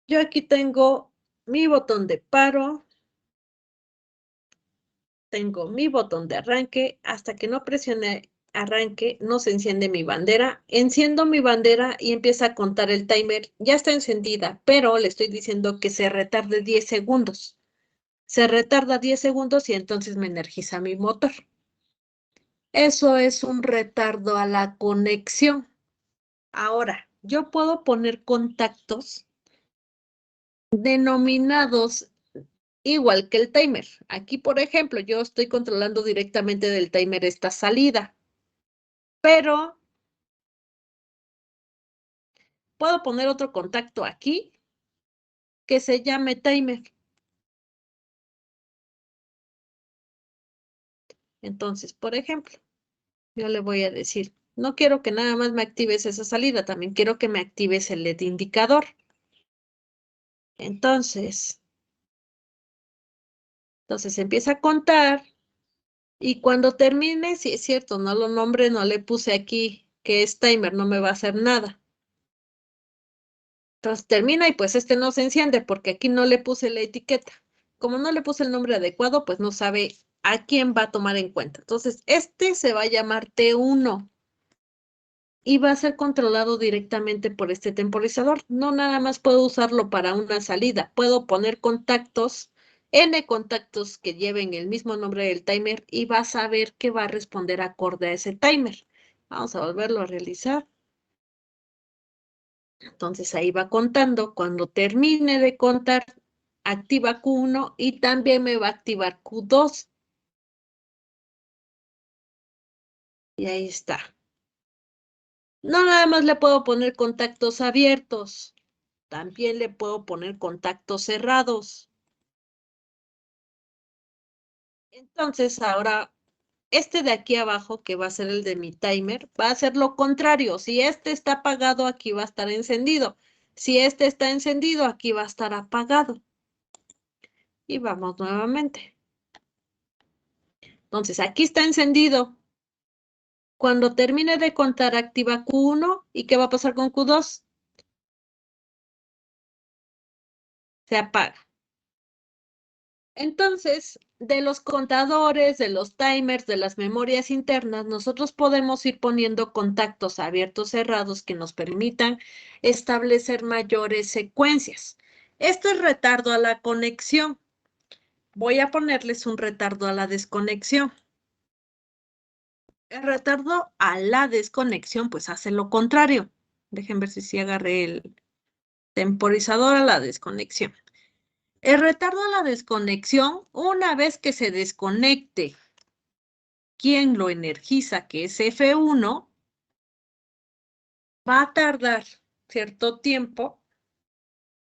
Speaker 1: Yo aquí tengo mi botón de paro. Tengo mi botón de arranque. Hasta que no presione arranque, no se enciende mi bandera. Enciendo mi bandera y empieza a contar el timer. Ya está encendida, pero le estoy diciendo que se retarde 10 segundos. Se retarda 10 segundos y entonces me energiza mi motor. Eso es un retardo a la conexión. Ahora, yo puedo poner contactos denominados igual que el timer. Aquí, por ejemplo, yo estoy controlando directamente del timer esta salida, pero puedo poner otro contacto aquí que se llame timer. Entonces, por ejemplo, yo le voy a decir, no quiero que nada más me actives esa salida, también quiero que me actives el LED indicador. Entonces empieza a contar y cuando termine, si es cierto, no lo nombré, no le puse aquí que es timer, no me va a hacer nada. Entonces termina y pues este no se enciende porque aquí no le puse la etiqueta. Como no le puse el nombre adecuado, pues no sabe a quién va a tomar en cuenta. Entonces este se va a llamar T1 y va a ser controlado directamente por este temporizador. No nada más puedo usarlo para una salida. Puedo poner contactos, N contactos que lleven el mismo nombre del timer y va a saber que va a responder acorde a ese timer. Vamos a volverlo a realizar. Entonces ahí va contando. Cuando termine de contar, activa Q1 y también me va a activar Q2. Y ahí está. No nada más le puedo poner contactos abiertos. También le puedo poner contactos cerrados. Entonces ahora este de aquí abajo, que va a ser el de mi timer, va a ser lo contrario. Si este está apagado, aquí va a estar encendido. Si este está encendido, aquí va a estar apagado. Y vamos nuevamente. Entonces aquí está encendido. Cuando termine de contar, activa Q1. ¿Y qué va a pasar con Q2? Se apaga. Entonces, de los contadores, de los timers, de las memorias internas, nosotros podemos ir poniendo contactos abiertos, cerrados, que nos permitan establecer mayores secuencias. Esto es retardo a la conexión. Voy a ponerles un retardo a la desconexión. El retardo a la desconexión, pues hace lo contrario. Dejen ver si agarré el temporizador a la desconexión. El retardo a la desconexión, una vez que se desconecte quien lo energiza, que es F1, va a tardar cierto tiempo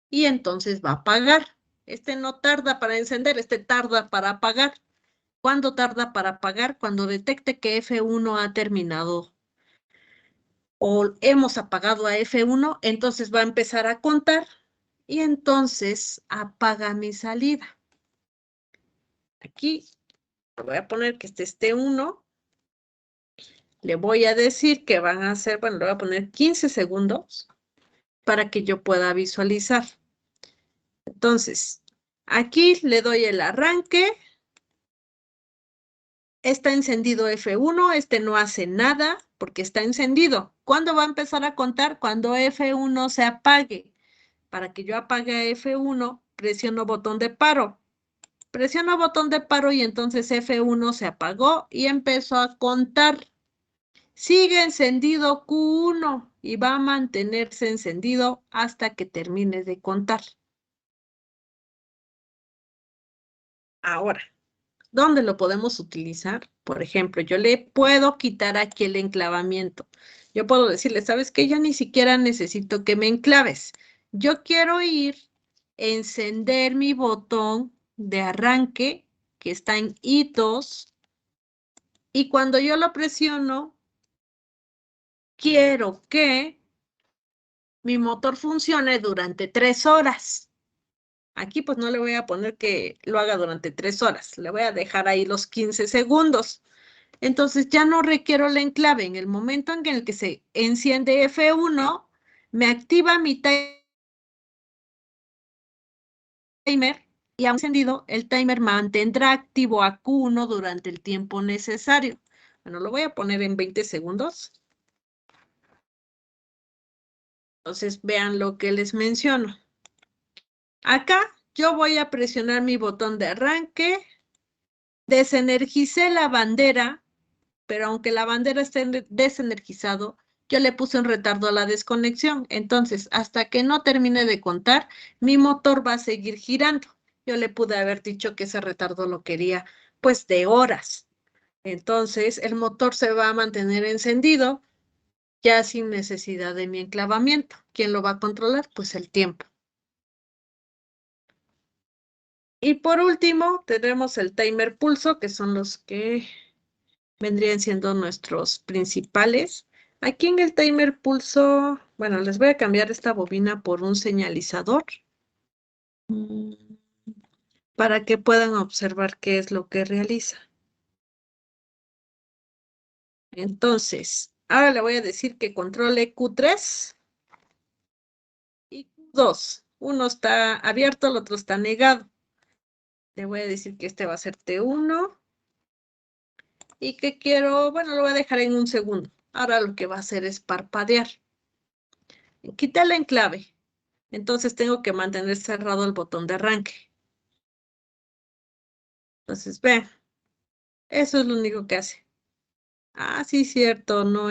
Speaker 1: y entonces va a apagar. Este no tarda para encender, este tarda para apagar. ¿Cuándo tarda para apagar? Cuando detecte que F1 ha terminado o hemos apagado a F1, entonces va a empezar a contar y entonces apaga mi salida. Aquí voy a poner que este es T1. Le voy a decir que van a ser, bueno, le voy a poner 15 segundos para que yo pueda visualizar. Entonces, aquí le doy el arranque. Está encendido F1, este no hace nada porque está encendido. ¿Cuándo va a empezar a contar? Cuando F1 se apague. Para que yo apague a F1, presiono botón de paro. Presiono botón de paro y entonces F1 se apagó y empezó a contar. Sigue encendido Q1 y va a mantenerse encendido hasta que termine de contar. Ahora, ¿dónde lo podemos utilizar? Por ejemplo, yo le puedo quitar aquí el enclavamiento. Yo puedo decirle, ¿sabes qué? Yo ni siquiera necesito que me enclaves. Yo quiero ir, encender mi botón de arranque, que está en I2, y cuando yo lo presiono, quiero que mi motor funcione durante 3 horas. Aquí pues no le voy a poner que lo haga durante 3 horas. Le voy a dejar ahí los 15 segundos. Entonces ya no requiero el enclave. En el momento en el que se enciende F1, me activa mi timer y aún encendido, el timer mantendrá activo a Q1 durante el tiempo necesario. Bueno, lo voy a poner en 20 segundos. Entonces vean lo que les menciono. Acá yo voy a presionar mi botón de arranque. Desenergicé la bandera, pero aunque la bandera esté desenergizado, yo le puse un retardo a la desconexión. Entonces, hasta que no termine de contar, mi motor va a seguir girando. Yo le pude haber dicho que ese retardo lo quería, pues, de horas. Entonces, el motor se va a mantener encendido ya sin necesidad de mi enclavamiento. ¿Quién lo va a controlar? Pues el tiempo. Y por último, tenemos el timer pulso, que son los que vendrían siendo nuestros principales. Aquí en el timer pulso, bueno, les voy a cambiar esta bobina por un señalizador para que puedan observar qué es lo que realiza. Entonces, ahora le voy a decir que controle Q3 y Q2. Uno está abierto, el otro está negado. Le voy a decir que este va a ser T1 y que quiero, bueno, lo voy a dejar en un segundo. Ahora lo que va a hacer es parpadear. Quité la enclave. Entonces tengo que mantener cerrado el botón de arranque. Entonces, vean, eso es lo único que hace. Ah, sí, cierto, no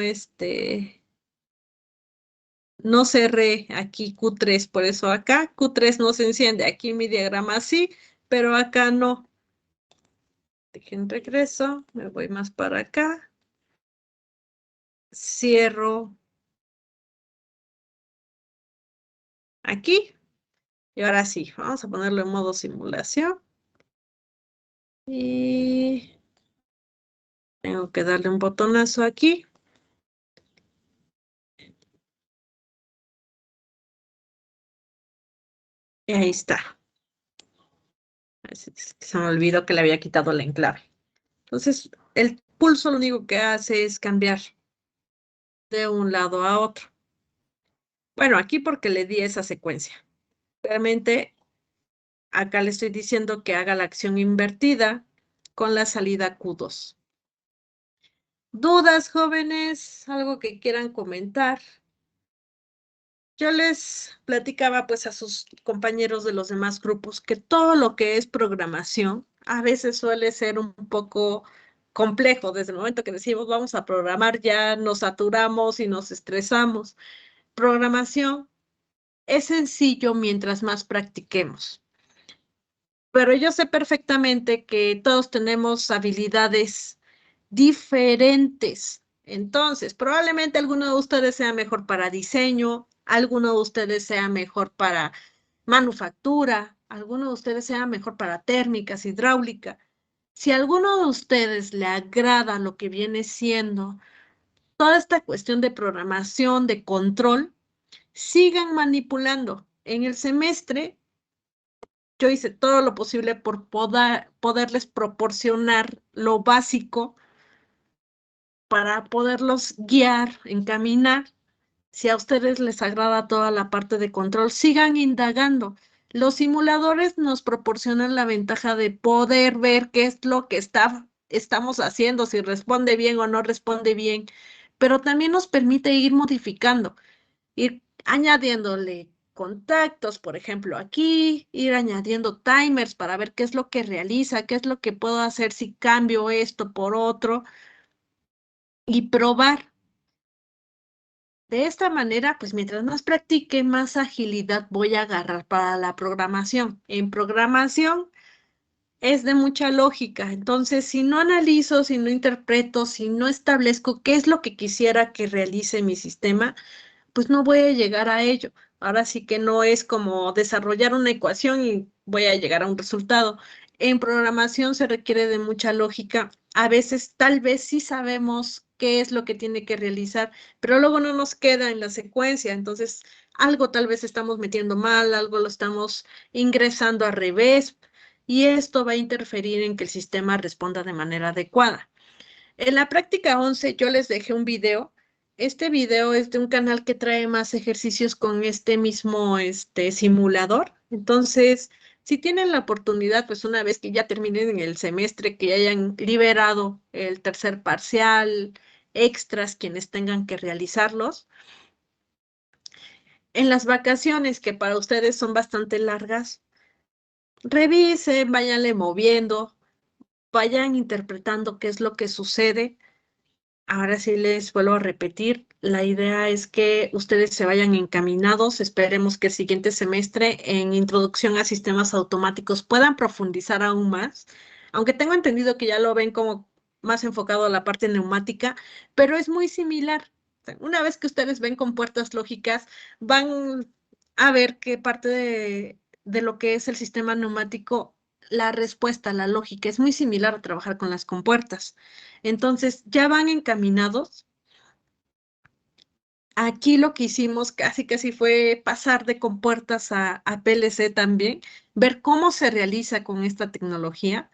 Speaker 1: cerré aquí Q3, por eso acá Q3 no se enciende. Aquí mi diagrama sí, pero acá no. Dejen regreso, me voy más para acá. Cierro aquí. Y ahora sí, vamos a ponerlo en modo simulación. Y tengo que darle un botonazo aquí. Y ahí está. Se me olvidó que le había quitado la enclave. Entonces, el pulso lo único que hace es cambiar de un lado a otro. Bueno, aquí porque le di esa secuencia. Realmente, acá le estoy diciendo que haga la acción invertida con la salida Q2. ¿Dudas, jóvenes? ¿Algo que quieran comentar? Yo les platicaba pues a sus compañeros de los demás grupos que todo lo que es programación a veces suele ser un poco complejo. Desde el momento que decimos vamos a programar ya nos saturamos y nos estresamos. Programación es sencillo mientras más practiquemos. Pero yo sé perfectamente que todos tenemos habilidades diferentes. Entonces, probablemente alguno de ustedes sea mejor para diseño, alguno de ustedes sea mejor para manufactura, alguno de ustedes sea mejor para térmicas, hidráulica. Si a alguno de ustedes le agrada lo que viene siendo toda esta cuestión de programación, de control, sigan manipulando. En el semestre yo hice todo lo posible por poderles proporcionar lo básico para poderlos guiar, encaminar. Si a ustedes les agrada toda la parte de control, sigan indagando. Los simuladores nos proporcionan la ventaja de poder ver qué es lo que estamos haciendo, si responde bien o no responde bien, pero también nos permite ir modificando, ir añadiéndole contactos, por ejemplo, aquí, ir añadiendo timers para ver qué es lo que realiza, qué es lo que puedo hacer si cambio esto por otro y probar. De esta manera, pues mientras más practique, más agilidad voy a agarrar para la programación. En programación es de mucha lógica, entonces si no analizo, si no interpreto, si no establezco qué es lo que quisiera que realice mi sistema, pues no voy a llegar a ello. Ahora sí que no es como desarrollar una ecuación y voy a llegar a un resultado. En programación se requiere de mucha lógica. A veces tal vez sí sabemos qué es lo que tiene que realizar, pero luego no nos queda en la secuencia. Entonces, algo tal vez estamos metiendo mal, algo lo estamos ingresando al revés y esto va a interferir en que el sistema responda de manera adecuada. En la práctica 11 yo les dejé un video. Este video es de un canal que trae más ejercicios con este mismo simulador. Entonces, si tienen la oportunidad, pues una vez que ya terminen en el semestre, que ya hayan liberado el tercer parcial, extras, quienes tengan que realizarlos, en las vacaciones, que para ustedes son bastante largas, revisen, váyanle moviendo, vayan interpretando qué es lo que sucede. Ahora sí les vuelvo a repetir, la idea es que ustedes se vayan encaminados. Esperemos que el siguiente semestre en Introducción a Sistemas Automáticos puedan profundizar aún más, aunque tengo entendido que ya lo ven como más enfocado a la parte neumática, pero es muy similar. O sea, una vez que ustedes ven compuertas lógicas, van a ver que parte de lo que es el sistema neumático, la respuesta, la lógica, es muy similar a trabajar con las compuertas. Entonces, ya van encaminados. Aquí lo que hicimos casi fue pasar de compuertas a PLC también, ver cómo se realiza con esta tecnología.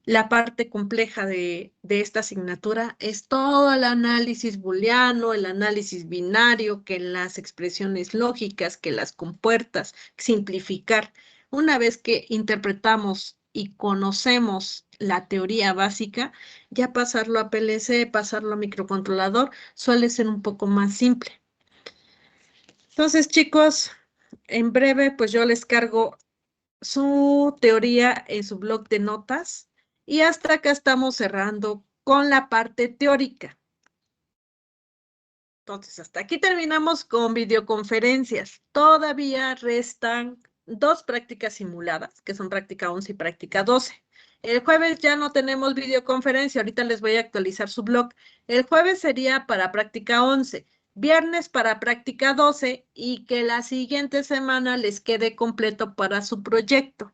Speaker 1: La parte compleja de esta asignatura es todo el análisis booleano, el análisis binario, que las expresiones lógicas, que las compuertas, simplificar. Una vez que interpretamos y conocemos la teoría básica, ya pasarlo a PLC, pasarlo a microcontrolador, suele ser un poco más simple. Entonces, chicos, en breve, pues yo les cargo su teoría en su blog de notas y hasta acá estamos cerrando con la parte teórica. Entonces, hasta aquí terminamos con videoconferencias. Todavía restan 2 prácticas simuladas, que son práctica 11 y práctica 12. El jueves ya no tenemos videoconferencia, ahorita les voy a actualizar su blog. El jueves sería para práctica 11, viernes para práctica 12 y que la siguiente semana les quede completo para su proyecto.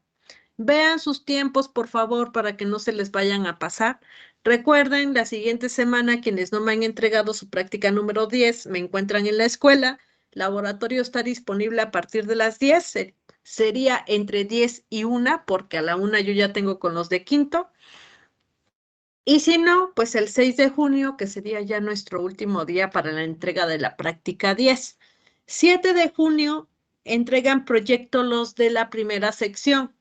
Speaker 1: Vean sus tiempos, por favor, para que no se les vayan a pasar. Recuerden, la siguiente semana, quienes no me han entregado su práctica número 10, me encuentran en la escuela. Laboratorio está disponible a partir de las 10. Sería entre 10 y 1, porque a la 1 yo ya tengo con los de quinto. Y si no, pues el 6 de junio, que sería ya nuestro último día para la entrega de la práctica 10. 7 de junio, entregan proyecto los de la primera sección.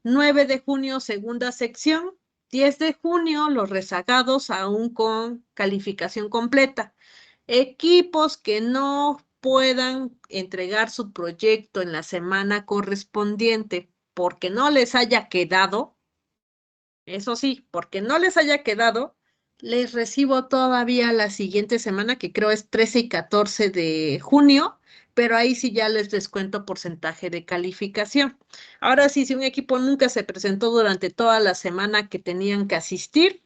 Speaker 1: 9 de junio, segunda sección. 10 de junio, los rezagados aún con calificación completa. Equipos que no puedan entregar su proyecto en la semana correspondiente porque no les haya quedado, eso sí, porque no les haya quedado, les recibo todavía la siguiente semana, que creo es 13 y 14 de junio, pero ahí sí ya les descuento porcentaje de calificación. Ahora sí, si un equipo nunca se presentó durante toda la semana que tenían que asistir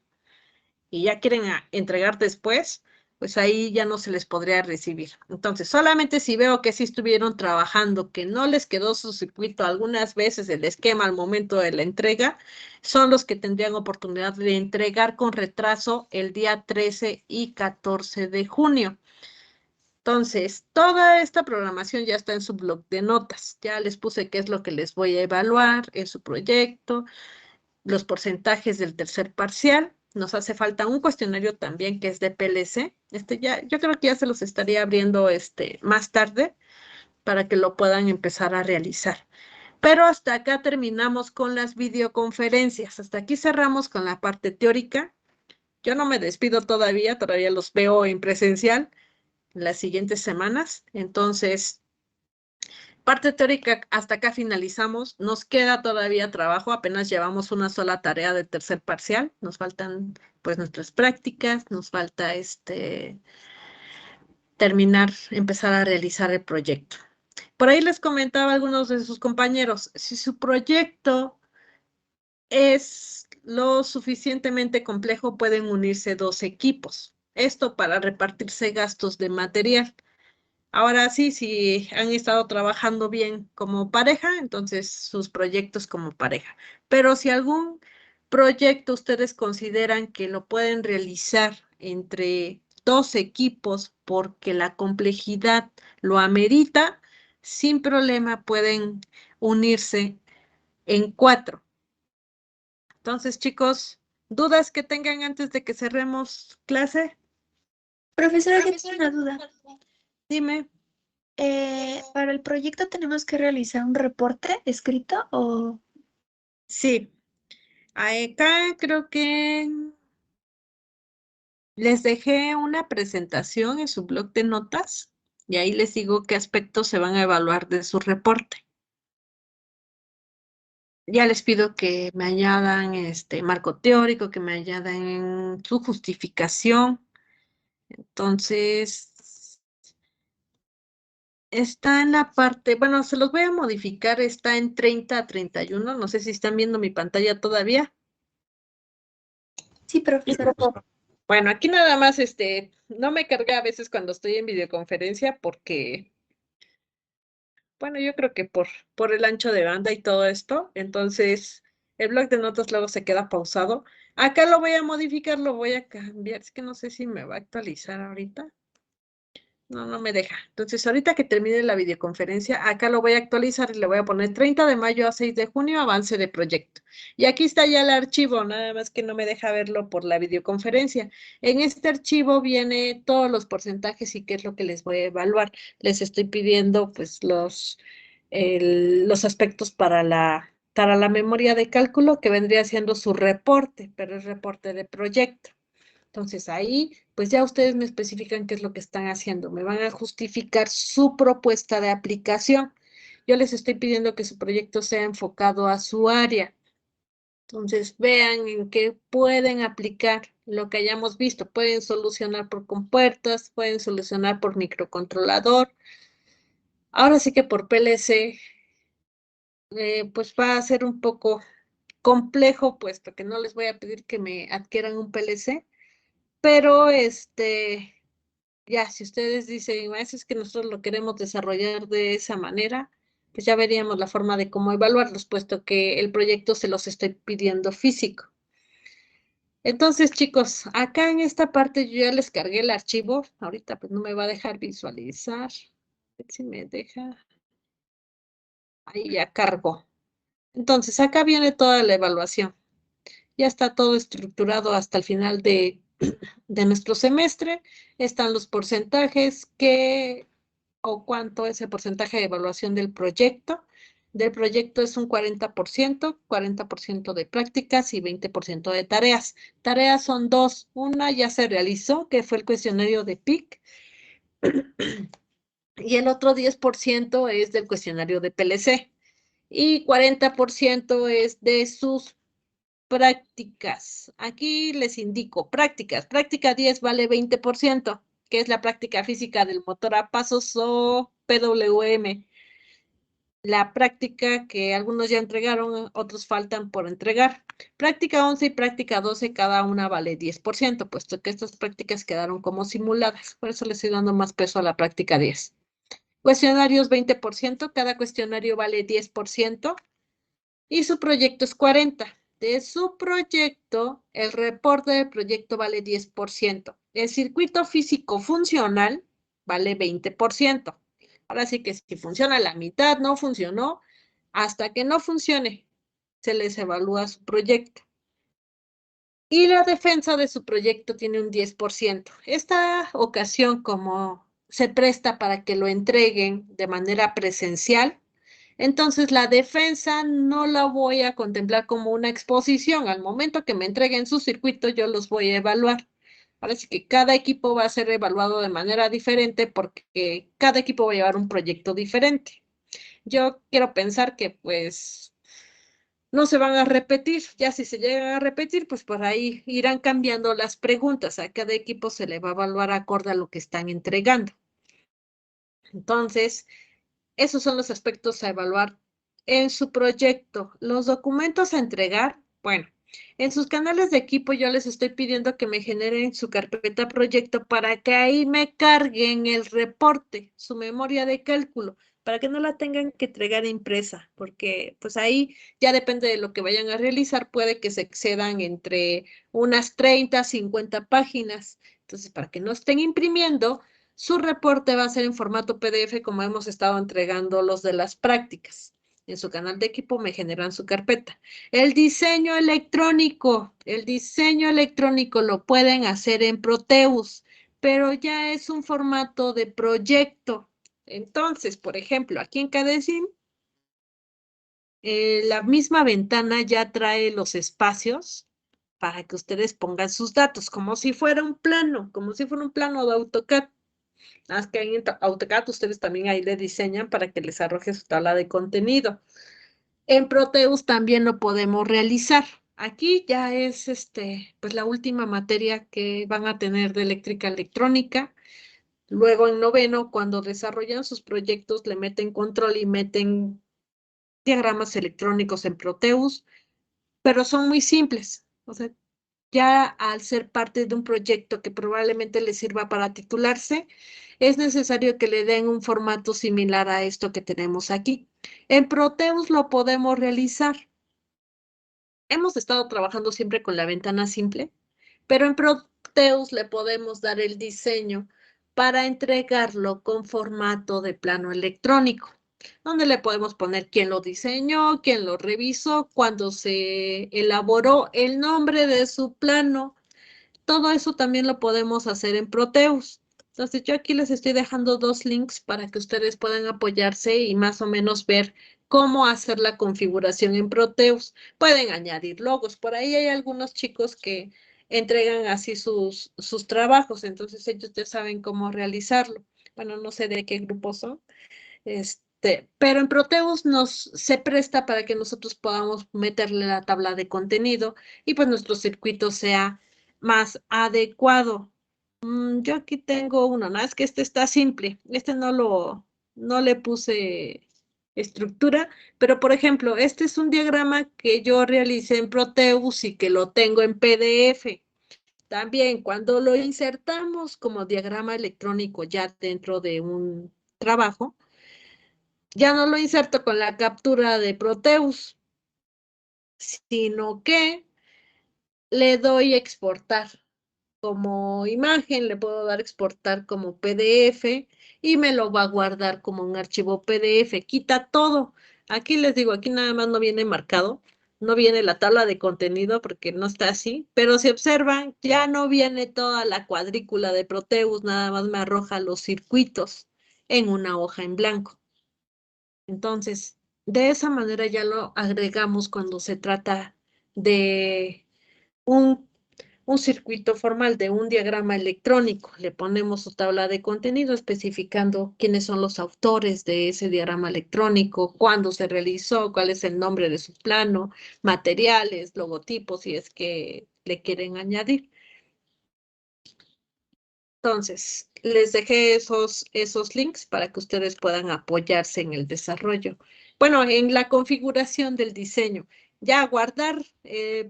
Speaker 1: y ya quieren entregar después, pues ahí ya no se les podría recibir. Entonces, solamente si veo que sí estuvieron trabajando, que no les quedó su circuito algunas veces el esquema al momento de la entrega, son los que tendrían oportunidad de entregar con retraso el día 13 y 14 de junio. Entonces, toda esta programación ya está en su blog de notas. Ya les puse qué es lo que les voy a evaluar en su proyecto, los porcentajes del tercer parcial. Nos hace falta un cuestionario también que es de PLC. Yo creo que ya se los estaría abriendo más tarde para que lo puedan empezar a realizar. Pero hasta acá terminamos con las videoconferencias. Hasta aquí cerramos con la parte teórica. Yo no me despido todavía los veo en presencial las siguientes semanas. Entonces, parte teórica, hasta acá finalizamos. Nos queda todavía trabajo, apenas llevamos una sola tarea de tercer parcial. Nos faltan pues nuestras prácticas, nos falta terminar, empezar a realizar el proyecto. Por ahí les comentaba a algunos de sus compañeros, si su proyecto es lo suficientemente complejo, pueden unirse 2 equipos. Esto para repartirse gastos de material. Ahora sí, si han estado trabajando bien como pareja, entonces sus proyectos como pareja. Pero si algún proyecto ustedes consideran que lo pueden realizar entre 2 equipos porque la complejidad lo amerita, sin problema pueden unirse en 4. Entonces, chicos, ¿dudas que tengan antes de que cerremos clase?
Speaker 6: Profesora, que tengo una duda.
Speaker 1: Dime.
Speaker 6: ¿Para el proyecto tenemos que realizar un reporte escrito o...?
Speaker 1: Sí. Acá creo que les dejé una presentación en su blog de notas y ahí les digo qué aspectos se van a evaluar de su reporte. Ya les pido que me añadan marco teórico, que me añadan su justificación. Entonces, está en la parte, bueno, se los voy a modificar, está en 30 a 31, no sé si están viendo mi pantalla todavía.
Speaker 6: Sí, profesora.
Speaker 1: Bueno, aquí nada más, no me carga a veces cuando estoy en videoconferencia porque, bueno, yo creo que por el ancho de banda y todo esto, entonces el bloc de notas luego se queda pausado. Acá lo voy a modificar, lo voy a cambiar, es que no sé si me va a actualizar ahorita. No me deja. Entonces, ahorita que termine la videoconferencia, acá lo voy a actualizar y le voy a poner 30 de mayo a 6 de junio, avance de proyecto. Y aquí está ya el archivo, nada más que no me deja verlo por la videoconferencia. En este archivo viene todos los porcentajes y qué es lo que les voy a evaluar. Les estoy pidiendo, pues, los aspectos para la memoria de cálculo, que vendría siendo su reporte, pero es reporte de proyecto. Entonces ahí, pues ya ustedes me especifican qué es lo que están haciendo. Me van a justificar su propuesta de aplicación. Yo les estoy pidiendo que su proyecto sea enfocado a su área. Entonces vean en qué pueden aplicar lo que hayamos visto. Pueden solucionar por compuertas, pueden solucionar por microcontrolador. Ahora sí que por PLC, pues va a ser un poco complejo, puesto que no les voy a pedir que me adquieran un PLC, pero ya, si ustedes dicen, "Maestro, es que nosotros lo queremos desarrollar de esa manera", pues ya veríamos la forma de cómo evaluarlos, puesto que el proyecto se los estoy pidiendo físico. Entonces, chicos, acá en esta parte yo ya les cargué el archivo. Ahorita pues no me va a dejar visualizar. A ver si me deja. Ahí ya cargó. Entonces, acá viene toda la evaluación. Ya está todo estructurado hasta el final de nuestro semestre. Están los porcentajes o cuánto es el porcentaje de evaluación del proyecto. Del proyecto es un 40% de prácticas y 20% de tareas. Tareas son dos. Una ya se realizó, que fue el cuestionario de PIC, y el otro 10% es del cuestionario de PLC. Y 40% es de sus prácticas. Aquí les indico, prácticas. Práctica 10 vale 20%, que es la práctica física del motor a pasos o PWM. La práctica que algunos ya entregaron, otros faltan por entregar. Práctica 11 y práctica 12, cada una vale 10%, puesto que estas prácticas quedaron como simuladas. Por eso les estoy dando más peso a la práctica 10. Cuestionarios 20%, cada cuestionario vale 10%. Y su proyecto es 40. De su proyecto, el reporte del proyecto vale 10%. El circuito físico funcional vale 20%. Ahora sí que si funciona la mitad, no funcionó, hasta que no funcione, se les evalúa su proyecto. Y la defensa de su proyecto tiene un 10%. Esta ocasión, como se presta para que lo entreguen de manera presencial, entonces la defensa no la voy a contemplar como una exposición. Al momento que me entreguen su circuito, yo los voy a evaluar. Parece que cada equipo va a ser evaluado de manera diferente porque cada equipo va a llevar un proyecto diferente. Yo quiero pensar que pues no se van a repetir. Ya si se llegan a repetir, pues por ahí irán cambiando las preguntas. A cada equipo se le va a evaluar acorde a lo que están entregando. Entonces, esos son los aspectos a evaluar en su proyecto. Los documentos a entregar, bueno, en sus canales de equipo yo les estoy pidiendo que me generen su carpeta proyecto para que ahí me carguen el reporte, su memoria de cálculo, para que no la tengan que entregar impresa, porque pues ahí ya depende de lo que vayan a realizar, puede que se excedan entre unas 30, 50 páginas. Entonces, para que no estén imprimiendo, su reporte va a ser en formato PDF, como hemos estado entregando los de las prácticas. En su canal de equipo me generan su carpeta. El diseño electrónico lo pueden hacer en Proteus, pero ya es un formato de proyecto. Entonces, por ejemplo, aquí en Cadesim, la misma ventana ya trae los espacios para que ustedes pongan sus datos, como si fuera un plano, de AutoCAD. Haz que en AutoCAD ustedes también ahí le diseñan para que les arroje su tabla de contenido. En Proteus también lo podemos realizar. Aquí ya es pues la última materia que van a tener de eléctrica electrónica. Luego en noveno, cuando desarrollan sus proyectos, le meten control y meten diagramas electrónicos en Proteus, pero son muy simples. O sea, ya al ser parte de un proyecto que probablemente les sirva para titularse, es necesario que le den un formato similar a esto que tenemos aquí. En Proteus lo podemos realizar. Hemos estado trabajando siempre con la ventana simple, pero en Proteus le podemos dar el diseño para entregarlo con formato de plano electrónico, donde le podemos poner quién lo diseñó, quién lo revisó, cuándo se elaboró, el nombre de su plano. Todo eso también lo podemos hacer en Proteus. Entonces yo aquí les estoy dejando 2 links para que ustedes puedan apoyarse y más o menos ver cómo hacer la configuración en Proteus. Pueden añadir logos. Por ahí hay algunos chicos que entregan así sus trabajos, entonces ellos ya saben cómo realizarlo. Bueno, no sé de qué grupo son. Pero en Proteus se presta para que nosotros podamos meterle la tabla de contenido y pues nuestro circuito sea más adecuado. Yo aquí tengo uno, ¿no? Es que este está simple. No le puse estructura, pero por ejemplo, este es un diagrama que yo realicé en Proteus y que lo tengo en PDF. También cuando lo insertamos como diagrama electrónico ya dentro de un trabajo, ya no lo inserto con la captura de Proteus, sino que le doy exportar como imagen, le puedo dar exportar como PDF y me lo va a guardar como un archivo PDF. Quita todo. Aquí les digo, aquí nada más no viene marcado, no viene la tabla de contenido porque no está así, pero si observan, ya no viene toda la cuadrícula de Proteus, nada más me arroja los circuitos en una hoja en blanco. Entonces, de esa manera ya lo agregamos cuando se trata de un, circuito formal, de un diagrama electrónico. Le ponemos su tabla de contenido especificando quiénes son los autores de ese diagrama electrónico, cuándo se realizó, cuál es el nombre de su plano, materiales, logotipos, si es que le quieren añadir. Entonces, les dejé esos links para que ustedes puedan apoyarse en el desarrollo. Bueno, en la configuración del diseño. Ya guardar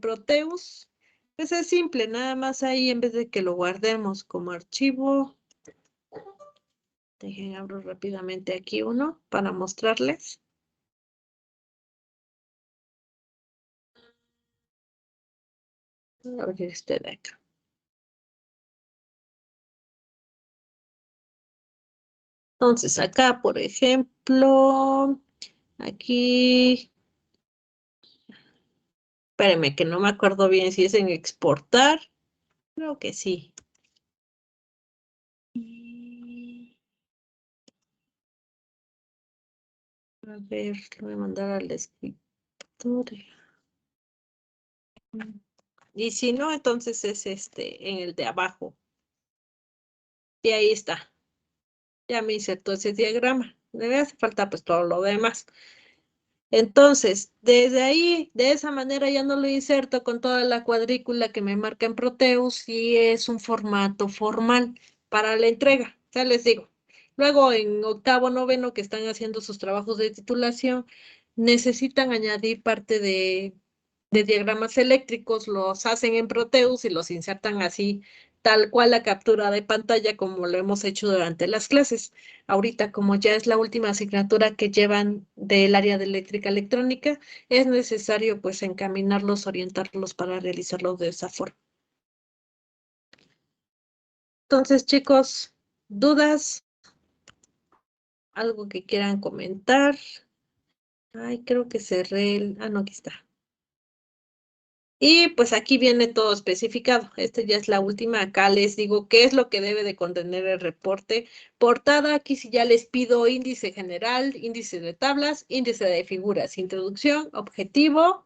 Speaker 1: Proteus, pues es simple, nada más ahí en vez de que lo guardemos como archivo. Dejen, abro rápidamente aquí uno para mostrarles. Voy a abrir este de acá. Entonces, acá, por ejemplo, aquí, espérenme que no me acuerdo bien si es en exportar. Creo que sí. A ver, lo voy a mandar al escritorio. Y si no, entonces es en el de abajo. Y ahí está. Ya me insertó ese diagrama. Me hace falta pues todo lo demás. Entonces, desde ahí, de esa manera ya no lo inserto con toda la cuadrícula que me marca en Proteus y es un formato formal para la entrega. Ya les digo. Luego en octavo, noveno que están haciendo sus trabajos de titulación, necesitan añadir parte de diagramas eléctricos, los hacen en Proteus y los insertan así, tal cual la captura de pantalla como lo hemos hecho durante las clases. Ahorita, como ya es la última asignatura que llevan del área de eléctrica electrónica, es necesario pues encaminarlos, orientarlos para realizarlo de esa forma. Entonces, chicos, ¿dudas? ¿Algo que quieran comentar? Ay, creo que cerré no, aquí está. Y pues aquí viene todo especificado. Esta ya es la última. Acá les digo qué es lo que debe de contener el reporte. Portada, aquí sí ya les pido índice general, índice de tablas, índice de figuras, introducción, objetivo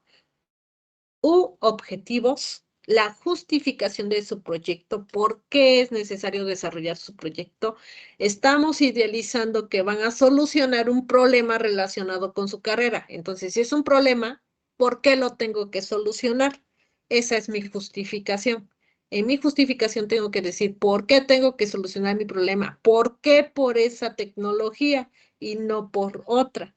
Speaker 1: u objetivos, la justificación de su proyecto, por qué es necesario desarrollar su proyecto. Estamos idealizando que van a solucionar un problema relacionado con su carrera. Entonces, si es un problema, ¿por qué lo tengo que solucionar? Esa es mi justificación. En mi justificación tengo que decir por qué tengo que solucionar mi problema, por qué por esa tecnología y no por otra.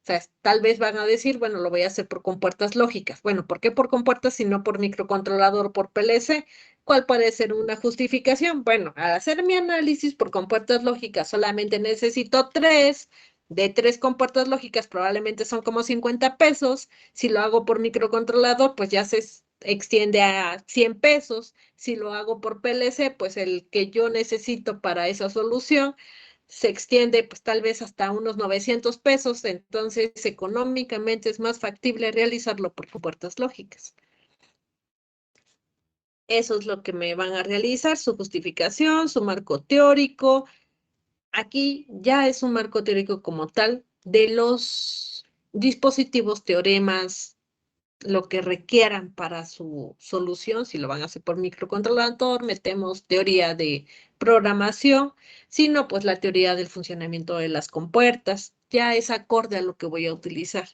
Speaker 1: O sea, tal vez van a decir, bueno, lo voy a hacer por compuertas lógicas. Bueno, ¿por qué por compuertas y no por microcontrolador o por PLC? ¿Cuál puede ser una justificación? Bueno, al hacer mi análisis por compuertas lógicas solamente necesito 3. De 3 compuertas lógicas probablemente son como 50 pesos. Si lo hago por microcontrolador, pues ya se extiende a 100 pesos. Si lo hago por PLC, pues el que yo necesito para esa solución se extiende pues tal vez hasta unos 900 pesos, entonces económicamente es más factible realizarlo por compuertas lógicas. Eso es lo que me van a realizar, su justificación, su marco teórico. Aquí ya es un marco teórico como tal de los dispositivos, teoremas, lo que requieran para su solución. Si lo van a hacer por microcontrolador, metemos teoría de programación, si no, pues la teoría del funcionamiento de las compuertas, ya es acorde a lo que voy a utilizar.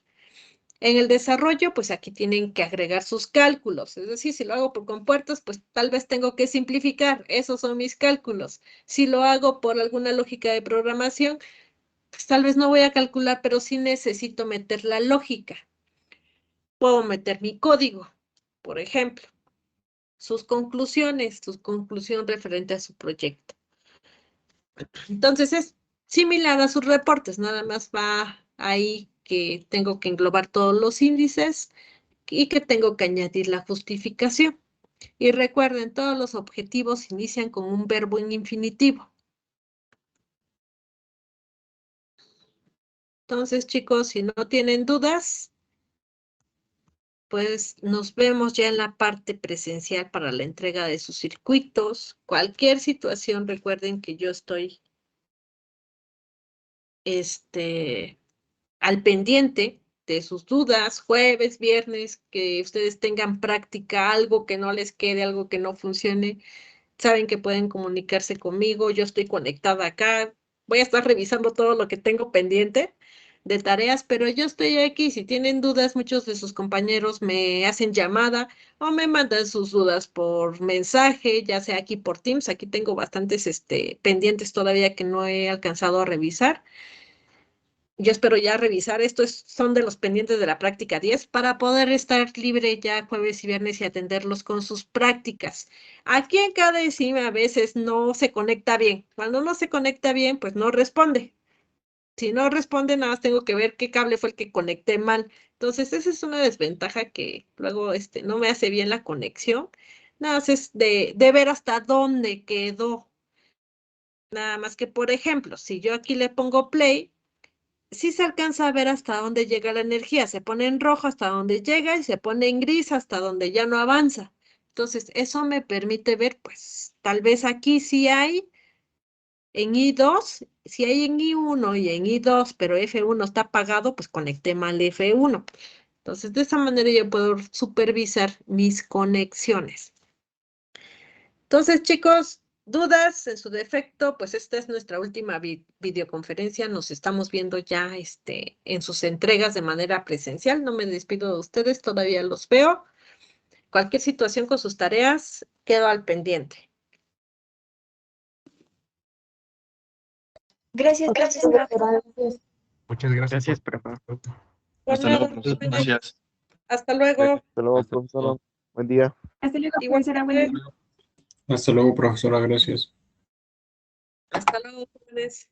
Speaker 1: En el desarrollo, pues aquí tienen que agregar sus cálculos, es decir, si lo hago por compuertas, pues tal vez tengo que simplificar, esos son mis cálculos. Si lo hago por alguna lógica de programación, pues tal vez no voy a calcular, pero sí necesito meter la lógica. Puedo meter mi código, por ejemplo, sus conclusiones, su conclusión referente a su proyecto. Entonces es similar a sus reportes, nada más va ahí que tengo que englobar todos los índices y que tengo que añadir la justificación. Y recuerden, todos los objetivos inician con un verbo en infinitivo. Entonces, chicos, si no tienen dudas, pues nos vemos ya en la parte presencial para la entrega de sus circuitos. Cualquier situación, recuerden que yo estoy al pendiente de sus dudas, jueves, viernes, que ustedes tengan práctica, algo que no les quede, algo que no funcione. Saben que pueden comunicarse conmigo, yo estoy conectada acá, voy a estar revisando todo lo que tengo pendiente de tareas, pero yo estoy aquí. Si tienen dudas, muchos de sus compañeros me hacen llamada o me mandan sus dudas por mensaje, ya sea aquí por Teams. Aquí tengo bastantes pendientes todavía que no he alcanzado a revisar. Yo espero ya revisar, son de los pendientes de la práctica 10 para poder estar libre ya jueves y viernes y atenderlos con sus prácticas. Aquí en cada encima a veces no se conecta bien. Cuando no se conecta bien, pues no responde. Si no responde, nada más tengo que ver qué cable fue el que conecté mal. Entonces, esa es una desventaja que luego no me hace bien la conexión. Nada más es de ver hasta dónde quedó. Nada más que, por ejemplo, si yo aquí le pongo play, sí se alcanza a ver hasta dónde llega la energía. Se pone en rojo hasta donde llega y se pone en gris hasta donde ya no avanza. Entonces, eso me permite ver, pues, tal vez aquí sí hay en I2, si hay en I1 y en I2, pero F1 está apagado, pues conecté mal F1. Entonces, de esa manera yo puedo supervisar mis conexiones. Entonces, chicos, dudas en su defecto, pues esta es nuestra última videoconferencia. Nos estamos viendo ya en sus entregas de manera presencial. No me despido de ustedes, todavía los veo. Cualquier situación con sus tareas, quedo al pendiente.
Speaker 6: Gracias, profesora.
Speaker 4: Muchas gracias.
Speaker 3: Gracias, profe.
Speaker 1: Hasta luego,
Speaker 3: Gracias.
Speaker 1: Hasta luego.
Speaker 5: Hasta luego,
Speaker 3: Hasta
Speaker 5: profesora.
Speaker 3: luego.
Speaker 5: Buen día.
Speaker 2: Hasta luego,
Speaker 1: Igual.
Speaker 2: profesora. Buen día.
Speaker 7: Hasta luego, profesora. Gracias.
Speaker 1: Hasta luego, jóvenes.